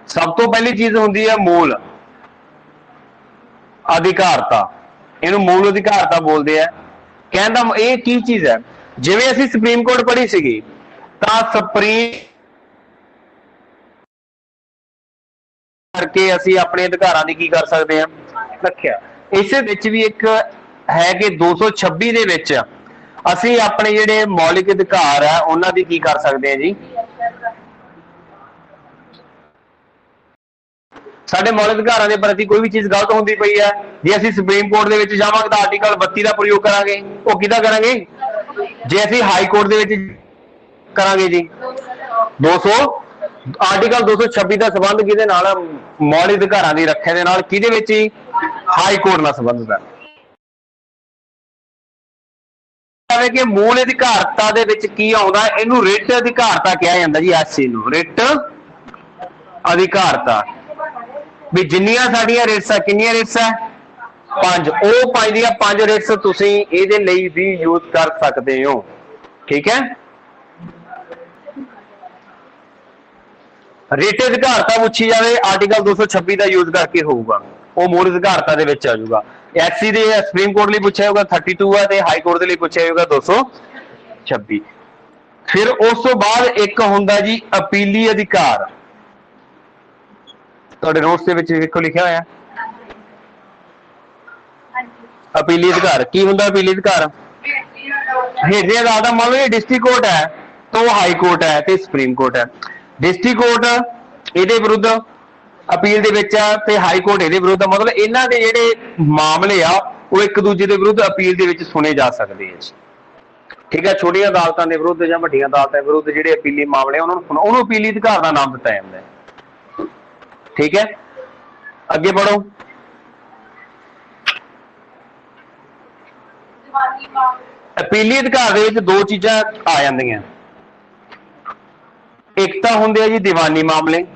A: ਸਭ ਤੋਂ ਪਹਿਲੀ ਚੀਜ਼ ਹੁੰਦੀ ਹੈ ਮੂਲ ਅਧਿਕਾਰਤਾ, ਇਹਨੂੰ ਮੂਲ ਅਧਿਕਾਰਤਾ ਬੋਲਦੇ ਆ। ਕਹਿੰਦਾ ਇਹ ਕੀ ਚੀਜ਼ ਹੈ, ਜਿਵੇਂ ਅਸੀਂ ਸੁਪਰੀਮ ਕੋਰਟ ਪੜ੍ਹੀ ਸੀਗੀ ਤਾਂ ਸੁਪਰੀਮ ਕਰਕੇ ਅਸੀਂ ਆਪਣੇ ਅਧਿਕਾਰਾਂ ਦੀ ਕੀ ਕਰ ਸਕਦੇ ਹਾਂ, ਰੱਖਿਆ। ਇਸੇ ਵਿੱਚ ਵੀ ਇੱਕ ਹੈ ਕਿ 226 ਦੇ ਵਿੱਚ ਅਸੀਂ ਆਪਣੇ ਜਿਹੜੇ ਮੌਲਿਕ ਅਧਿਕਾਰ ਆ ਉਹਨਾਂ ਦੀ ਕੀ ਕਰ ਸਕਦੇ ਹਾਂ ਜੀ, ਸਾਡੇ ਮੌਲਿਕ ਅਧਿਕਾਰਾਂ ਦੇ ਪ੍ਰਤੀ ਕੋਈ ਵੀ ਚੀਜ਼ ਗਲਤ ਹੁੰਦੀ ਪਈ ਹੈ, ਜੇ ਅਸੀਂ ਸੁਪਰੀਮ ਕੋਰਟ ਦੇ ਵਿੱਚ ਜਾਵਾਂਗੇ ਤਾਂ ਆਰਟੀਕਲ 32 ਦਾ ਪ੍ਰਯੋਗ ਕਰਾਂਗੇ। ਉਹ ਕਿਹਦਾ ਕਰਾਂਗੇ, ਜੇ ਅਸੀਂ ਹਾਈ ਕੋਰਟ ਦੇ ਵਿੱਚ ਕਰਾਂਗੇ ਜੀ 200 ਆਰਟੀਕਲ 226 ਦਾ ਸੰਬੰਧ ਕਿਹਦੇ ਨਾਲ, ਮੌਲਿਕ ਅਧਿਕਾਰਾਂ ਦੀ ਰੱਖਿਆ ਦੇ ਨਾਲ, ਕਿਹਦੇ ਵਿੱਚ ਹੀ, ਹਾਈ ਕੋਰਟ ਨਾਲ ਸੰਬੰਧਿਤ ਹੈ। ਕਿ ਮੂਲ ਅਧਿਕਾਰਤਾ ਦੇ ਵਿੱਚ ਕੀ ਆਉਂਦਾ, ਇਹਨੂੰ ਰਿਟ ਅਧਿਕਾਰਤਾ ਕਿਹਾ ਜਾਂਦਾ ਜੀ। ਐਸਏ ਨੂੰ ਰਿਟ ਅਧਿਕਾਰਤਾ, ਵੀ ਜਿੰਨੀਆਂ ਸਾਡੀਆਂ ਰਿਟਸ ਆ, ਕਿੰਨੀਆਂ ਰਿਟਸ ਆ, 5, ਉਹ 5 ਦੀਆਂ 5 ਰਿਟਸ ਤੁਸੀਂ ਇਹਦੇ ਲਈ ਵੀ ਯੂਜ਼ ਕਰ ਸਕਦੇ ਹੋ। ਠੀਕ ਹੈ, ਰਿਟ ਅਧਿਕਾਰਤਾ ਪੁੱਛੀ ਜਾਵੇ ਆਰਟੀਕਲ 226 ਦਾ ਯੂਜ਼ ਕਰਕੇ ਹੋਊਗਾ, ਉਹ ਮੂਲ ਅਧਿਕਾਰਤਾ ਦੇ ਵਿੱਚ ਆ ਜਾਊਗਾ। ਐਸਸੀ ਦੇ ਸੁਪਰੀਮ ਕੋਰਟ ਲਈ ਪੁੱਛਿਆ ਹੋਊਗਾ 32 ਹੈ, ਤੇ ਹਾਈ ਕੋਰਟ ਦੇ ਲਈ ਪੁੱਛਿਆ ਹੋਊਗਾ 226। ਫਿਰ ਉਸ ਤੋਂ ਬਾਅਦ ਇੱਕ ਹੁੰਦਾ ਜੀ ਅਪੀਲੀ ਅਧਿਕਾਰ, ਤੁਹਾਡੇ ਨੋਟਸ ਦੇ ਵਿੱਚ ਵੇਖੋ ਲਿਖਿਆ ਹੋਇਆ ਅਪੀਲੀ ਅਧਿਕਾਰ। ਕੀ ਹੁੰਦਾ ਅਪੀਲੀ ਅਧਿਕਾਰ, ਹੇਠਲੀ ਅਦਾਲਤ, ਮੰਨ ਲਓ ਇਹ ਡਿਸਟ੍ਰਿਕਟ ਕੋਰਟ ਹੈ ਤਾਂ ਉਹ ਹਾਈ ਕੋਰਟ ਹੈ ਤੇ ਸੁਪਰੀਮ ਕੋਰਟ ਹੈ। ਡਿਸਟ੍ਰਿਕਟ ਕੋਰਟ ਇਹਦੇ ਵਿਰੁੱਧ ਅਪੀਲ ਦੇ ਵਿੱਚ ਆ ਤੇ ਹਾਈ ਕੋਰਟ ਇਹਦੇ ਵਿਰੁੱਧ, ਮਤਲਬ ਇਹਨਾਂ ਦੇ ਜਿਹੜੇ ਮਾਮਲੇ ਆ ਉਹ ਇੱਕ ਦੂਜੇ ਦੇ ਵਿਰੁੱਧ ਅਪੀਲ ਦੇ ਵਿੱਚ ਸੁਣੇ ਜਾ ਸਕਦੇ ਆ। ਠੀਕ ਹੈ, ਛੋਟੀਆਂ ਅਦਾਲਤਾਂ ਦੇ ਵਿਰੁੱਧ ਜਾਂ ਵੱਡੀਆਂ ਅਦਾਲਤਾਂ ਦੇ ਵਿਰੁੱਧ ਜਿਹੜੇ ਅਪੀਲੀ ਮਾਮਲੇ ਉਹਨਾਂ ਨੂੰ ਉਹਨੂੰ ਅਪੀਲੀ ਅਧਿਕਾਰ ਦਾ ਨਾਮ ਦਿੱਤਾ ਜਾਂਦਾ ਹੈ। ਠੀਕ ਹੈ, ਅੱਗੇ बढ़ो। ਅਪੀਲੀ ਅਧਿਕਾਰ ਦੇ ਵਿੱਚ ਦੋ ਚੀਜ਼ਾਂ ਆ ਜਾਂਦੀਆਂ, ਇੱਕ ਤਾਂ ਹੁੰਦੇ ਆ ਜੀ ਦੀਵਾਨੀ ਮਾਮਲੇ,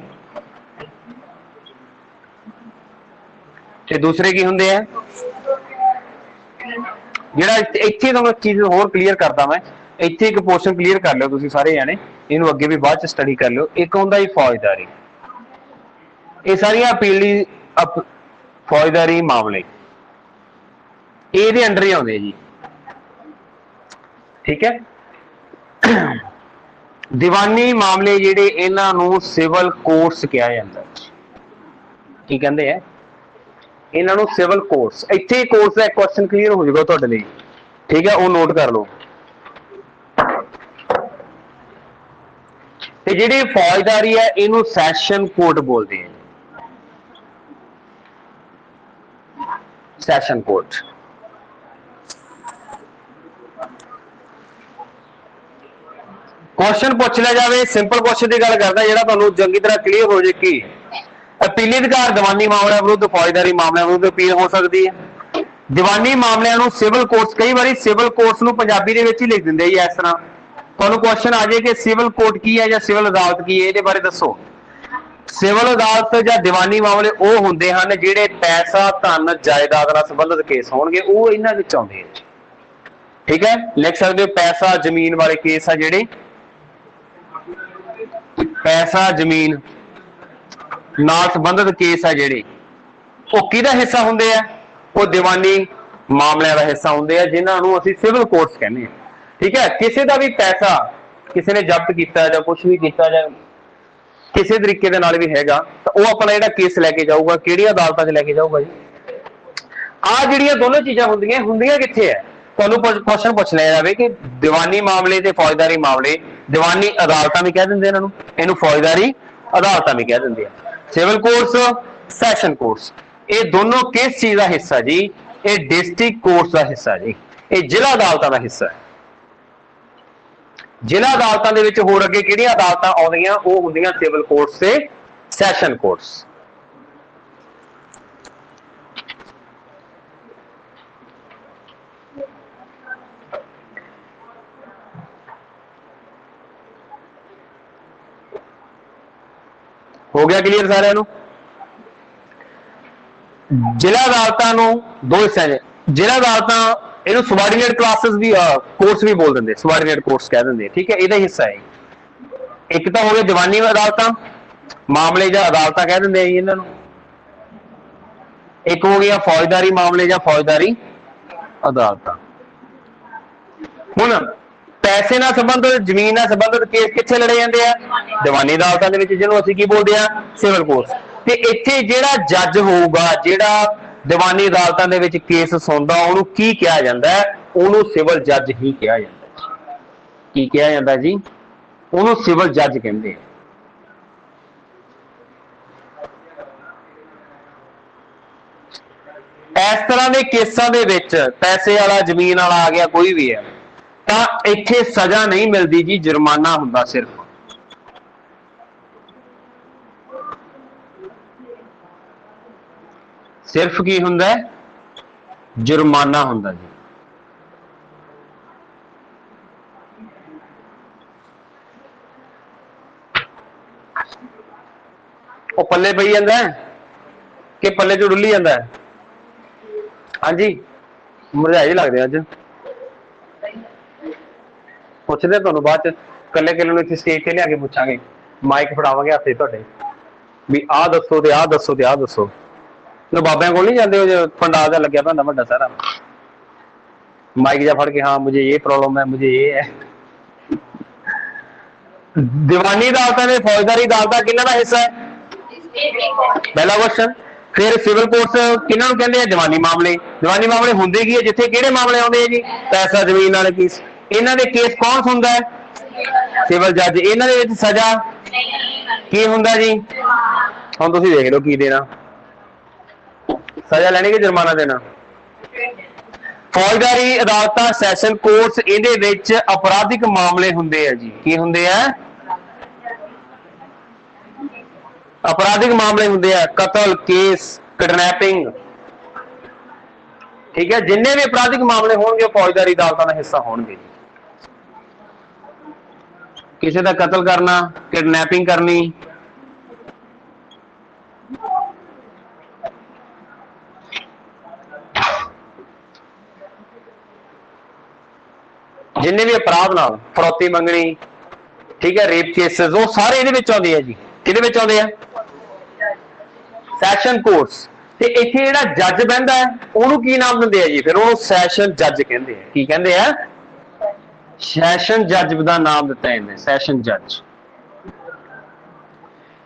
A: ਤੇ ਦੂਸਰੇ ਕੀ ਹੁੰਦੇ ਆ, ਜਿਹੜਾ ਇੱਥੇ ਤੁਹਾਨੂੰ ਚੀਜ਼ ਹੋਰ ਕਲੀਅਰ ਕਰਦਾ ਮੈਂ, ਇੱਥੇ ਇੱਕ ਪੋਰਸ਼ਨ ਕਲੀਅਰ ਕਰ ਲਿਓ ਤੁਸੀਂ ਸਾਰੇ ਜਾਣੇ, ਇਹਨੂੰ ਅੱਗੇ ਵੀ ਬਾਅਦ ਚ ਸਟੱਡੀ ਕਰ ਲਿਓ। ਇੱਕ ਹੁੰਦਾ ਜੀ ਫੌਜਦਾਰੀ, ਇਹ ਸਾਰੀਆਂ ਅਪੀਲੀ ਫੌਜਦਾਰੀ ਮਾਮਲੇ ਇਹਦੇ ਅੰਡਰ ਹੀ ਆਉਂਦੇ ਜੀ। ਠੀਕ ਹੈ, ਦੀਵਾਨੀ ਮਾਮਲੇ ਜਿਹੜੇ ਇਹਨਾਂ ਨੂੰ ਸਿਵਲ ਕੋਰਟਸ ਕਿਹਾ ਜਾਂਦਾ। ਕੀ ਕਹਿੰਦੇ ਆ ਇਹਨਾਂ ਨੂੰ, ਸਿਵਲ ਕੋਰਟਸ। ਇੱਥੇ ਕੋਰਟਸ ਦਾ ਇੱਕ ਕੁਐਸਚਨ ਕਲੀਅਰ ਹੋ ਜਾਊਗਾ ਤੁਹਾਡੇ ਲਈ। ਠੀਕ ਹੈ, ਉਹ ਨੋਟ ਕਰ ਲਓ। ਤੇ ਜਿਹੜੀ ਫੌਜਦਾਰੀ ਹੈ ਇਹਨੂੰ ਸੈਸ਼ਨ ਕੋਰਟ ਬੋਲਦੇ ਆ, ਸੈਸ਼ਨ ਕੋਰਟ। क्वेश्चन पूछ लिया जाए, सिंपल क्वेश्चन की गल करता ਜਿਹੜਾ ਤੁਹਾਨੂੰ ਚੰਗੀ ਤਰ੍ਹਾਂ ਕਲੀਅਰ ਹੋ ਜੇ ਕਿ ਅਪੀਲੀ ਅਧਿਕਾਰ ਦੀਵਾਨੀ ਮਾਮਲਿਆਂ ਵਿਰੁੱਧ, ਫੌਜਦਾਰੀ ਮਾਮਲਿਆਂ ਵਿਰੁੱਧ ਅਪੀਲ ਹੋ ਸਕਦੀ ਹੈ। ਦੀਵਾਨੀ ਮਾਮਲਿਆਂ ਨੂੰ ਸਿਵਲ ਕੋਰਟਸ, ਕਈ ਵਾਰੀ ਸਿਵਲ ਕੋਰਟਸ ਨੂੰ ਪੰਜਾਬੀ ਦੇ ਵਿੱਚ ਹੀ ਲਿਖ ਦਿੰਦੇ ਜੀ ਇਸ ਤਰ੍ਹਾਂ, ਤੁਹਾਨੂੰ ਕੁਐਸਚਨ ਆ ਜਾਏ ਕਿ ਸਿਵਲ ਕੋਰਟ ਕੀ ਹੈ ਜਾਂ ਸਿਵਲ ਅਦਾਲਤ ਕੀ ਹੈ, ਇਹਦੇ ਬਾਰੇ ਦੱਸੋ। ਸਿਵਲ ਅਦਾਲਤ ਜਾਂ ਦੀਵਾਨੀ ਮਾਮਲੇ ਉਹ ਹੁੰਦੇ ਹਨ ਜਿਹੜੇ ਪੈਸਾ ਧਨ ਜਾਇਦਾਦ ਨਾਲ ਸੰਬੰਧਿਤ ਕੇਸ ਹੋਣਗੇ, ਉਹ ਇਹਨਾਂ ਵਿੱਚ ਆਉਂਦੇ ਆ। ਠੀਕ ਹੈ, ਲਿਖ ਸਕਦੇ ਹੋ ਪੈਸਾ ਜ਼ਮੀਨ ਵਾਲੇ ਕੇਸ ਆ ਜਿਹੜੇ, ਪੈਸਾ ਜ਼ਮੀਨ ਨਾਲ ਸੰਬੰਧਿਤ ਕੇਸ ਆ ਜਿਹੜੇ, ਉਹ ਕਿਹਦਾ ਹਿੱਸਾ ਹੁੰਦੇ ਆ? ਉਹ ਦੀਵਾਨੀ ਮਾਮਲਿਆਂ ਦਾ ਹਿੱਸਾ ਹੁੰਦੇ ਆ, ਜਿਨ੍ਹਾਂ ਨੂੰ ਅਸੀਂ ਸਿਵਲ ਕੋਰਟਸ ਕਹਿੰਦੇ ਆ। ਠੀਕ ਹੈ, ਕਿਸੇ ਦਾ ਵੀ ਪੈਸਾ ਕਿਸੇ ਨੇ ਜ਼ਬਤ ਕੀਤਾ ਜਾਂ ਕੁਝ ਵੀ ਕੀਤਾ ਜਾਂ ਕਿਸੇ ਤਰੀਕੇ ਦੇ ਨਾਲ ਵੀ ਹੈਗਾ, ਤਾਂ ਉਹ ਆਪਣਾ ਜਿਹੜਾ ਕੇਸ ਲੈ ਕੇ ਜਾਊਗਾ ਕਿਹੜੀਆਂ ਅਦਾਲਤਾਂ 'ਚ ਲੈ ਕੇ ਜਾਊਗਾ ਜੀ? ਆਹ ਜਿਹੜੀਆਂ ਦੋਨੋਂ ਚੀਜ਼ਾਂ ਹੁੰਦੀਆਂ ਕਿੱਥੇ ਹੈ? ਤੁਹਾਨੂੰ ਕੁਐਸਚਨ ਪੁੱਛ ਲਿਆ ਜਾਵੇ ਕਿ ਦੀਵਾਨੀ ਮਾਮਲੇ ਤੇ ਫੌਜਦਾਰੀ ਮਾਮਲੇ, ਦੀਵਾਨੀ ਅਦਾਲਤਾਂ ਵੀ ਕਹਿ ਦਿੰਦੇ ਇਹਨਾਂ ਨੂੰ, ਇਹਨੂੰ ਫੌਜਦਾਰੀ ਅਦਾਲਤਾਂ ਵੀ ਕਹਿ ਦਿੰਦੇ ਆ। ਸਿਵਲ ਕੋਰਟਸ, ਸੈਸ਼ਨ ਕੋਰਟਸ, ਇਹ ਦੋਨੋਂ ਕਿਸ ਚੀਜ਼ ਦਾ ਹਿੱਸਾ ਜੀ? ਇਹ ਡਿਸਟ੍ਰਿਕਟ ਕੋਰਟਸ ਦਾ ਹਿੱਸਾ ਜੀ, ਇਹ ਜ਼ਿਲ੍ਹਾ ਅਦਾਲਤਾਂ ਦਾ ਹਿੱਸਾ ਹੈ। ਜ਼ਿਲ੍ਹਾ ਅਦਾਲਤਾਂ ਦੇ ਵਿੱਚ ਹੋਰ ਅੱਗੇ ਕਿਹੜੀਆਂ ਅਦਾਲਤਾਂ ਆਉਂਦੀਆਂ? ਉਹ ਹੁੰਦੀਆਂ ਸਿਵਲ ਕੋਰਟਸ ਤੇ ਸੈਸ਼ਨ ਕੋਰਟਸ। ਹੋ ਗਿਆ ਕਲੀਅਰ ਸਾਰਿਆਂ ਨੂੰ? ਜ਼ਿਲ੍ਹਾ ਅਦਾਲਤਾਂ ਨੂੰ ਦੋ ਹਿੱਸਿਆਂ 'ਚ, ਜ਼ਿਲ੍ਹਾ ਅਦਾਲਤਾਂ ਇਹਨੂੰ ਸਬਾਰਡੀਨੇਟ ਕਲਾਸਿਸ ਵੀ ਕੋਰਟਸ ਵੀ ਬੋਲ ਦਿੰਦੇ, ਸਬਾਰਡੀਨੇਟ ਕੋਰਟਸ ਕਹਿ ਦਿੰਦੇ। ਠੀਕ ਹੈ, ਇਹਦਾ ਹਿੱਸਾ ਹੈ। ਇੱਕ ਤਾਂ ਹੋ ਗਿਆ ਦੀਵਾਨੀ ਅਦਾਲਤਾਂ, ਮਾਮਲੇ ਜਾਂ ਅਦਾਲਤਾਂ ਕਹਿ ਦਿੰਦੇ ਆ ਜੀ ਇਹਨਾਂ ਨੂੰ। ਇੱਕ ਹੋ ਗਿਆ ਫੌਜਦਾਰੀ ਮਾਮਲੇ ਜਾਂ ਫੌਜਦਾਰੀ ਅਦਾਲਤਾਂ। ਹੁਣ ਪੈਸੇ ਨਾਲ ਸੰਬੰਧਿਤ, ਜ਼ਮੀਨ ਨਾਲ ਸੰਬੰਧਿਤ ਕੇਸ ਕਿੱਥੇ ਲੜੇ ਜਾਂਦੇ ਆ? ਦੀਵਾਨੀ ਅਦਾਲਤਾਂ ਦੇ ਵਿੱਚ, ਜਿਹਨੂੰ ਅਸੀਂ ਕੀ ਬੋਲਦੇ ਆ? Civil courts. ਤੇ ਇੱਥੇ ਜਿਹੜਾ ਜੱਜ ਹੋਊਗਾ, ਜਿਹੜਾ ਦੀਵਾਨੀ ਅਦਾਲਤਾਂ ਦੇ ਵਿੱਚ ਕੇਸ ਸੁਣਦਾ, ਉਹਨੂੰ ਕੀ ਕਿਹਾ ਜਾਂਦਾ ਹੈ? ਉਹਨੂੰ ਸਿਵਲ ਜੱਜ ਹੀ ਕਿਹਾ ਜਾਂਦਾ। ਕੀ ਕਿਹਾ ਜਾਂਦਾ ਜੀ? ਉਹਨੂੰ ਸਿਵਲ ਜੱਜ ਕਹਿੰਦੇ ਆ। ਇਸ ਤਰ੍ਹਾਂ ਦੇ ਕੇਸਾਂ ਦੇ ਵਿੱਚ ਪੈਸੇ ਵਾਲਾ, ਜ਼ਮੀਨ ਵਾਲਾ ਆ ਗਿਆ, ਕੋਈ ਵੀ ਹੈ, ਤਾਂ ਇੱਥੇ ਸਜ਼ਾ ਨਹੀਂ ਮਿਲਦੀ ਜੀ, ਜੁਰਮਾਨਾ ਹੁੰਦਾ ਸਿਰਫ। ਸਿਰਫ ਕੀ ਹੁੰਦਾ? ਜੁਰਮਾਨਾ ਹੁੰਦਾ ਜੀ। ਉਹ ਪੱਲੇ ਪਈ ਜਾਂਦਾ ਕਿ ਪੱਲੇ ਚੋਂ ਡੁੱਲੀ ਜਾਂਦਾ? ਹਾਂਜੀ, ਮੁਰਝਾਏ ਲੱਗਦੇ ਅੱਜ। ਪੁੱਛਦੇ ਤੁਹਾਨੂੰ ਬਾਅਦ ਚ, ਕੱਲੇ ਕੱਲੇ ਨੂੰ ਇੱਥੇ ਸਟੇਜ ਤੇ ਲਿਆ ਕੇ ਪੁੱਛਾਂਗੇ, ਮਾਈਕ ਫੜਾਵਾਂਗੇ ਹੱਥੇ ਤੁਹਾਡੇ, ਵੀ ਆਹ ਦੱਸੋ ਤੇ ਆਹ ਦੱਸੋ ਤੇ ਆਹ ਦੱਸੋ। ਲੋ ਬਾਬਿਆਂ ਕੋਲ ਨਹੀਂ ਜਾਂਦੇ, ਉਹ ਪੰਡਾਲ ਦਾ ਲੱਗਿਆ ਹੁੰਦਾ ਵੱਡਾ ਸਾਰਾ, ਮਾਈਕ ਜਾ ਫੜ ਕੇ, ਹਾਂ ਮੁਝੇ ਇਹ ਪ੍ਰੋਬਲਮ ਹੈ, ਮੁਝੇ ਇਹ ਹੈ। ਦੀਵਾਨੀ ਅਦਾਲਤਾਂ ਨੇ, ਫੌਜਦਾਰੀ ਅਦਾਲਤਾਂ ਕਿਹਨਾਂ ਦਾ ਹਿੱਸਾ ਹੈ? ਪਹਿਲਾ ਕੁਐਸਚਨ। ਫਿਰ ਸਿਵਲ ਕੋਰਟਸ ਕਿਹਨਾਂ ਨੂੰ ਕਹਿੰਦੇ ਆ? ਦੀਵਾਨੀ ਮਾਮਲੇ। ਦੀਵਾਨੀ ਮਾਮਲੇ ਹੁੰਦੇ ਕੀ ਹੈ? ਜਿੱਥੇ ਕਿਹੜੇ ਮਾਮਲੇ ਆਉਂਦੇ ਆ ਜੀ? ਪੈਸਾ ਜ਼ਮੀਨ ਵਾਲੇ ਕੇਸ। ਇਹਨਾਂ ਦੇ ਕੇਸ ਕੌਣ ਸੁਣਦਾ ਹੈ? ਸਿਵਲ ਜੱਜ। ਇਹਨਾਂ ਦੇ ਵਿੱਚ ਸਜ਼ਾ ਕੀ ਹੁੰਦਾ ਜੀ? ਹੁਣ ਤੁਸੀਂ ਦੇਖ ਲਓ ਕੀ ਦੇਣਾ, ਸਜ਼ਾ ਲੈਣੀ ਕਿ ਜੁਰਮਾਨਾ ਦੇਣਾ? ਫੌਜਦਾਰੀ ਅਦਾਲਤਾਂ, ਸੈਸ਼ਨ ਕੋਰਟਸ, ਇਹਦੇ ਵਿੱਚ ਅਪਰਾਧਿਕ ਮਾਮਲੇ ਹੁੰਦੇ ਆ ਜੀ। ਕੀ ਹੁੰਦੇ ਆ? ਅਪਰਾਧਿਕ ਮਾਮਲੇ ਹੁੰਦੇ ਆ, ਕਤਲ ਕੇਸ, ਕਿਡਨੈਪਿੰਗ। ਠੀਕ ਹੈ, ਜਿੰਨੇ ਵੀ ਅਪਰਾਧਿਕ ਮਾਮਲੇ ਹੋਣਗੇ ਉਹ ਫੌਜਦਾਰੀ ਅਦਾਲਤਾਂ ਦਾ ਹਿੱਸਾ ਹੋਣਗੇ। ਕਿਸੇ ਦਾ ਕਤਲ ਕਰਨਾ, ਕਿਡਨੈਪਿੰਗ ਕਰਨੀ, ਜਿੰਨੇ ਵੀ ਅਪਰਾਧ ਨਾਲ, ਫਰੌਤੀ ਮੰਗਣੀ, ਠੀਕ ਹੈ, ਰੇਪ ਕੇਸਿਸ, ਉਹ ਸਾਰੇ ਇਹਦੇ ਵਿੱਚ ਆਉਂਦੇ ਆ ਜੀ। ਕਿਹਦੇ ਵਿੱਚ ਆਉਂਦੇ ਆ? Session courts. ਤੇ ਇੱਥੇ ਜਿਹੜਾ ਜੱਜ ਬਹਿੰਦਾ ਹੈ ਉਹਨੂੰ ਕੀ ਨਾਮ ਦਿੰਦੇ ਆ ਜੀ? ਫਿਰ ਉਹਨੂੰ ਸੈਸ਼ਨ ਜੱਜ ਕਹਿੰਦੇ ਆ। ਕੀ ਕਹਿੰਦੇ ਆ? ਸੈਸ਼ਨ ਜੱਜ ਦਾ ਨਾਮ ਦਿੱਤਾ ਇਹਨੇ, ਸੈਸ਼ਨ ਜੱਜ।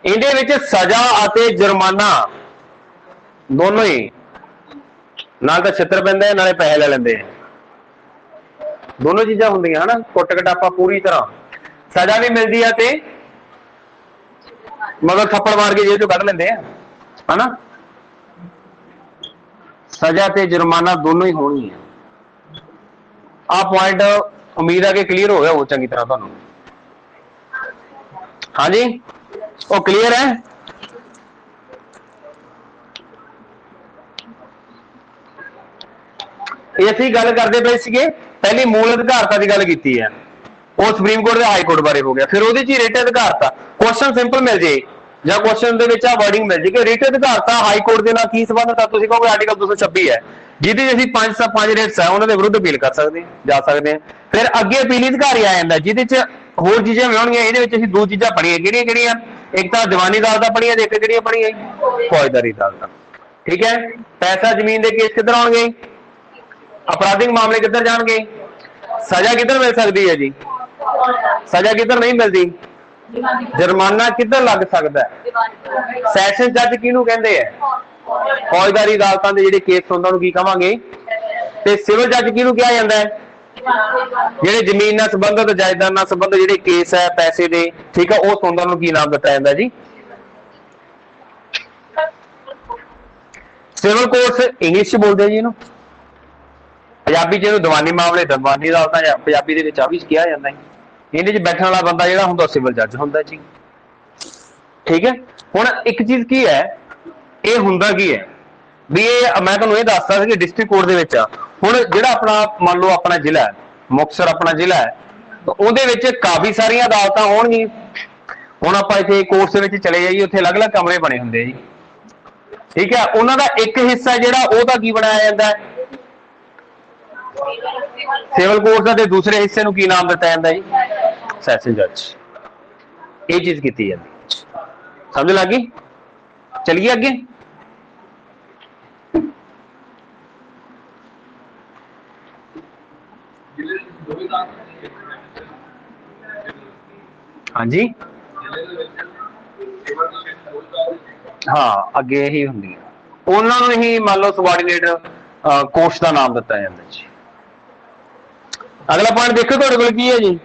A: ਇਹਦੇ ਵਿੱਚ ਸਜ਼ਾ ਅਤੇ ਜੁਰਮਾਨਾ ਦੋਨੋਂ ਹੀ, ਨਾਲ ਤਾਂ ਛਿੱਤਰ ਪੈਂਦੇ ਨਾਲੇ ਪੈਸੇ ਲੈ ਲੈਂਦੇ ਆ, ਦੋਨੋਂ ਚੀਜ਼ਾਂ ਹੁੰਦੀਆਂ ਹਨਾ। ਕੁੱਟ ਕਟਾਪਾ ਪੂਰੀ ਤਰ੍ਹਾਂ, ਸਜ਼ਾ ਵੀ ਮਿਲਦੀ ਆ ਤੇ ਮਗਰ ਥੱਪੜ ਮਾਰ ਕੇ ਜੇਲ੍ਹ ਚੋਂ ਕੱਢ ਲੈਂਦੇ ਆ ਹਨਾ। ਸਜ਼ਾ ਤੇ ਜੁਰਮਾਨਾ ਦੋਨੋਂ ਹੀ ਹੋਣਗੀਆਂ। ਆਹ ਪੁਆਇੰਟ ਉਮੀਦ ਹੈ ਕਿ ਕਲੀਅਰ ਹੋ ਗਿਆ ਉਹ ਚੰਗੀ ਤਰ੍ਹਾਂ ਤੁਹਾਨੂੰ। ਹਾਂਜੀ, ਉਹ ਕਲੀਅਰ ਹੈ? ਇਹ ਅਸੀਂ ਗੱਲ ਕਰਦੇ ਪਏ ਸੀਗੇ, ਪਹਿਲੀ ਮੂਲ ਅਧਿਕਾਰਤਾ ਦੀ ਗੱਲ ਕੀਤੀ ਹੈ। ਉਹ ਸੁਪਰੀਮ ਕੋਰਟ ਦੇ ਹਾਈ ਕੋਰਟ ਬਾਰੇ ਹੋ ਗਿਆ। ਫਿਰ ਉਹਦੇ ਚ ਹੀ ਰਿਟ ਅਧਿਕਾਰਤਾ, ਕੁਐਸਚਨ ਸਿੰਪਲ ਮਿਲ ਜੇ ਜਾਂ ਕੁਐਸਚਨ ਦੇ ਵਿੱਚ ਆ ਵਰਡਿੰਗ ਮਿਲ ਜੇ ਕਿ ਰਿਟ ਅਧਿਕਾਰਤਾ ਹਾਈ ਕੋਰਟ ਦੇ ਨਾਲ ਕੀ ਸੰਬੰਧ ਹੈ, ਤੁਸੀਂ ਕਹੋਗੇ ਆਰਟੀਕਲ 226 ਹੈ, ਜਿਹਦੇ ਅਸੀਂ ਪੰਜ ਰਿਟਸ ਹੈ ਉਹਨਾਂ ਦੇ ਵਿਰੁੱਧ ਅਪੀਲ ਕਰ ਸਕਦੇ ਹਾਂ, ਜਾ ਸਕਦੇ ਹਾਂ। ਫਿਰ ਅੱਗੇ ਅਪੀਲੀ ਅਧਿਕਾਰੀ ਆ ਜਾਂਦਾ, ਜਿਹਦੇ ਚ ਹੋਰ ਚੀਜ਼ਾਂ ਵੀ ਹੋਣਗੀਆਂ। ਇਹਦੇ ਵਿੱਚ ਅਸੀਂ ਦੋ ਚੀਜ਼ਾਂ ਪੜ੍ਹੀਆਂ, ਕਿਹੜੀਆਂ ਕਿਹੜੀਆਂ? ਇੱਕ ਤਾਂ ਦੀਵਾਨੀ ਅਦਾਲਤਾਂ ਪੜ੍ਹੀਆਂ ਤੇ ਇੱਕ ਕਿਹੜੀਆਂ ਪੜ੍ਹੀਆਂ? ਫੌਜਦਾਰੀ ਅਦਾਲਤਾਂ। ਠੀਕ ਹੈ। ਪੈਸਾ ਜ਼ਮੀਨ ਦੇ ਕੇਸ ਕਿੱਧਰ ਆਉਣਗੇ? ਅਪਰਾਧਿਕ ਮਾਮਲੇ ਕਿੱਧਰ ਜਾਣਗੇ? ਸਜ਼ਾ ਕਿੱਧਰ ਮਿਲ ਸਕਦੀ ਹੈ ਜੀ? ਸਜ਼ਾ ਕਿੱਧਰ ਨਹੀਂ ਮਿਲਦੀ? ਜੁਰਮਾਨਾ ਕਿੱਧਰ ਲੱਗ ਸਕਦਾ ਹੈ? ਸੈਸ਼ਨ ਜੱਜ ਕਿਹਨੂੰ ਕਹਿੰਦੇ ਆ? ਫੌਜਦਾਰੀ ਅਦਾਲਤਾਂ ਦੇ ਜਿਹੜੇ ਕੇਸ ਹੁੰਦੇ ਉਹਨੂੰ ਕੀ ਕਹਾਂਗੇ? ਤੇ ਸਿਵਲ ਜੱਜ ਕਿਹਨੂੰ ਕਿਹਾ ਜਾਂਦਾ ਹੈ? ਜਿਹੜੇ ਜ਼ਮੀਨ ਨਾਲ ਸੰਬੰਧਿਤ, ਜਾਇਦਾਦ ਨਾਲ ਸੰਬੰਧਿਤ ਜਿਹੜੇ ਕੇਸ ਹੈ ਪੈਸੇ ਦੇ, ਠੀਕ ਹੈ, ਉਹ ਸੁਣਨ ਨੂੰ ਕੀ ਨਾਮ ਦਿੱਤਾ ਜਾਂਦਾ ਜੀ? ਸਿਵਲ ਕੋਰਟਸ ਇੰਗਲਿਸ਼ ਚ ਬੋਲਦੇ ਜੀ ਇਹਨੂੰ, ਪੰਜਾਬੀ ਚ ਇਹਨੂੰ ਦੀਵਾਨੀ ਮਾਮਲੇ, ਦੀਵਾਨੀ ਅਦਾਲਤਾਂ ਜਾਂ ਪੰਜਾਬੀ ਦੇ ਵਿੱਚ ਆ ਵੀ ਕਿਹਾ ਜਾਂਦਾ ਹੈ। ਇਹਦੇ ਚ ਬੈਠਣ ਵਾਲਾ ਬੰਦਾ ਜਿਹੜਾ ਹੁੰਦਾ ਸਿਵਲ ਜੱਜ ਹੁੰਦਾ ਜੀ। ਠੀਕ ਹੈ। ਹੁਣ ਇੱਕ ਚੀਜ਼ ਕੀ ਹੈ, ਇਹ ਹੁੰਦਾ ਕੀ ਹੈ ਵੀ ਇਹ ਮੈਂ ਤੁਹਾਨੂੰ ਇਹ ਦੱਸਦਾ ਸੀ ਕਿ ਡਿਸਟ੍ਰਿਕਟ ਕੋਰਟ ਦੇ ਵਿੱਚ ਹੁਣ ਜਿਹੜਾ ਆਪਣਾ ਮੰਨ ਲਓ ਆਪਣਾ ਜ਼ਿਲ੍ਹਾ ਹੈ ਮੁਕਤਸਰ, ਆਪਣਾ ਜ਼ਿਲ੍ਹਾ ਹੈ, ਉਹਦੇ ਵਿੱਚ ਕਾਫੀ ਸਾਰੀਆਂ ਅਦਾਲਤਾਂ ਹੋਣਗੀਆਂ। ਹੁਣ ਆਪਾਂ ਇੱਥੇ ਕੋਰਟ ਦੇ ਵਿੱਚ ਚਲੇ ਜਾਈਏ, ਉੱਥੇ ਅਲੱਗ-ਅਲੱਗ ਕਮਰੇ ਬਣੇ ਹੁੰਦੇ ਆ ਜੀ। ਠੀਕ ਹੈ। ਉਹਨਾਂ ਦਾ ਇੱਕ ਹਿੱਸਾ ਜਿਹੜਾ ਉਹਦਾ ਕੀ ਬਣਾਇਆ ਜਾਂਦਾ ਹੈ? ਸਿਵਲ ਕੋਰਟ ਦਾ, ਤੇ ਦੂਸਰੇ ਹਿੱਸੇ ਨੂੰ ਕੀ ਨਾਮ ਦਿੱਤਾ ਜਾਂਦਾ ਜੀ? ਸੈਸ਼ਨ ਜੱਜ। ਇਹ ਚੀਜ਼ ਕੀਤੀ ਜਾਂਦੀ, ਸਮਝ ਲੱਗ ਗਈ? ਚਲਿਏ ਅੱਗੇ। ਹਾਂਜੀ ਹਾਂ, ਅੱਗੇ ਇਹੀ ਹੁੰਦੀ ਹੈ, ਉਹਨਾਂ ਨੂੰ ਹੀ ਮੰਨ ਲਓ ਸਬਆਰਡੀਨੇਟ ਕੋਰਟਸ ਦਾ ਨਾਮ ਦਿੱਤਾ ਜਾਂਦਾ ਜੀ। ਅਗਲਾ ਪੁਆਇੰਟ ਦੇਖੋ ਤੁਹਾਡੇ ਕੋਲ ਕੀ ਹੈ ਜੀ?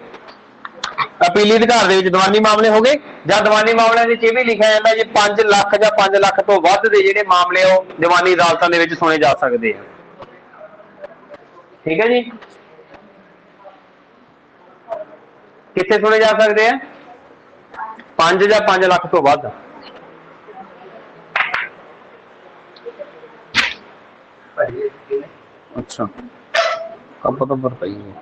A: ਅਪੀਲੀ ਅਧਿਕਾਰ ਦੇ ਵਿੱਚ ਦੀਵਾਨੀ ਮਾਮਲੇ ਹੋ ਗਏ, ਜਾਂ ਦੀਵਾਨੀ ਮਾਮਲਿਆਂ ਵਿੱਚ ਇਹ ਵੀ ਲਿਖਿਆ ਜਾਂਦਾ ਜੀ 5 ਲੱਖ ਜਾਂ 5 ਲੱਖ ਤੋਂ ਵੱਧ ਦੇ ਜਿਹੜੇ ਮਾਮਲੇ ਉਹ ਦੀਵਾਨੀ ਅਦਾਲਤਾਂ ਦੇ ਵਿੱਚ ਸੁਣੇ ਜਾ ਸਕਦੇ ਆ। ਠੀਕ ਹੈ ਜੀ। ਕਿੱਥੇ ਸੁਣੇ ਜਾ ਸਕਦੇ ਆ? 5 ਜਾਂ 5 ਲੱਖ ਤੋਂ ਵੱਧ। अच्छा, कब तो बताइए।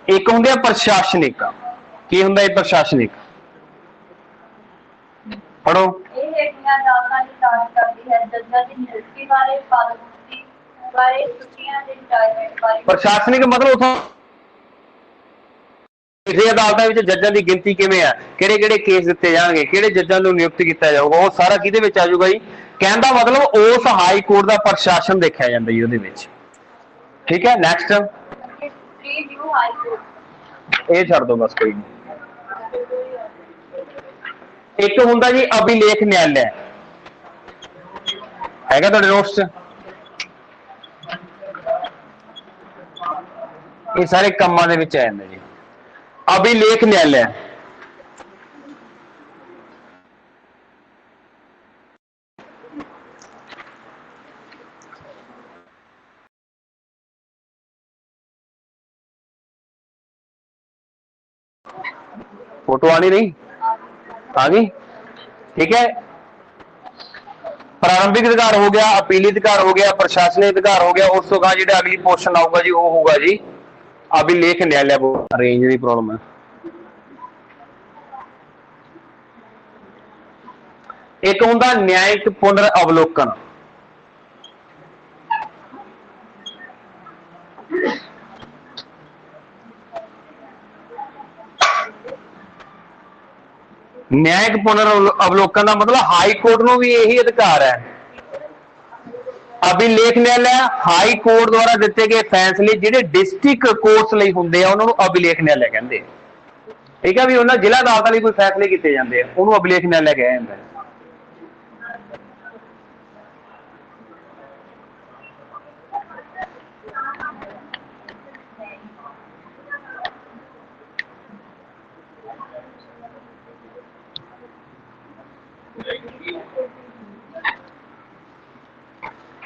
A: एक होंगे प्रशासनिक, की होंगे प्रशासनिक? पढ़ो। प्रशासनिक मतलब ਕਿਸੇ ਅਦਾਲਤਾਂ ਵਿੱਚ ਜੱਜਾਂ ਦੀ ਗਿਣਤੀ ਕਿਵੇਂ ਆ, ਕਿਹੜੇ ਕਿਹੜੇ ਕੇਸ ਦਿੱਤੇ ਜਾਣਗੇ, ਕਿਹੜੇ ਜੱਜਾਂ ਨੂੰ ਨਿਯੁਕਤ ਕੀਤਾ ਜਾਊਗਾ, ਉਹ ਸਾਰਾ ਕਿਹਦੇ ਵਿੱਚ ਆ ਜਾਊਗਾ ਜੀ? ਕਹਿਣ ਦਾ ਮਤਲਬ ਉਸ ਹਾਈ ਕੋਰਟ ਦਾ ਪ੍ਰਸ਼ਾਸਨ ਦੇਖਿਆ ਜਾਂਦਾ ਜੀ ਉਹਦੇ ਵਿੱਚ। ਠੀਕ ਹੈ। ਨੈਕਸਟ, ਇਹ ਛੱਡ ਦੋ ਬਸ, ਕੋਈ ਨਹੀਂ। ਇੱਕ ਹੁੰਦਾ ਜੀ ਅਭਿਲੇਖ ਨਿਆਇ, ਹੈਗਾ ਤੁਹਾਡੇ ਨੋਟਸ ਚ? ਇਹ ਸਾਰੇ ਕੰਮਾਂ ਦੇ ਵਿੱਚ ਆ ਜਾਂਦੇ ਜੀ। ਅਭਿਲੇਖ ਨਿਆਇ फोटो आनी नहीं आ गई? ठीक है। प्रारंभिक अधिकार हो गया, अपीली अधिकार हो गया, प्रशासनिक अधिकार हो गया। उस तो जो अगली पोर्शन आऊगा जी वो होगा जी अभिलेख न्यायालय। रेंज की प्रॉब्लम है। एक होंगे न्यायिक पुनर अवलोकन। न्यायिक पुनर अवलोकन का मतलब हाई कोर्ट को भी यही अधिकार है। अभिलेख न्यायालय हाई कोर्ट द्वारा दिते गए फैसले जिहड़े डिस्ट्रिक्ट कोर्ट्स लई हुंदे आ उन्हां नूं अभिलेख न्यायालय कहंदे आ। ठीक है भी उन्हां जिला अदालतां लई कोई फैसले कीते जांदे आ उहनूं अभिलेख न्यायालय कहा जांदा है।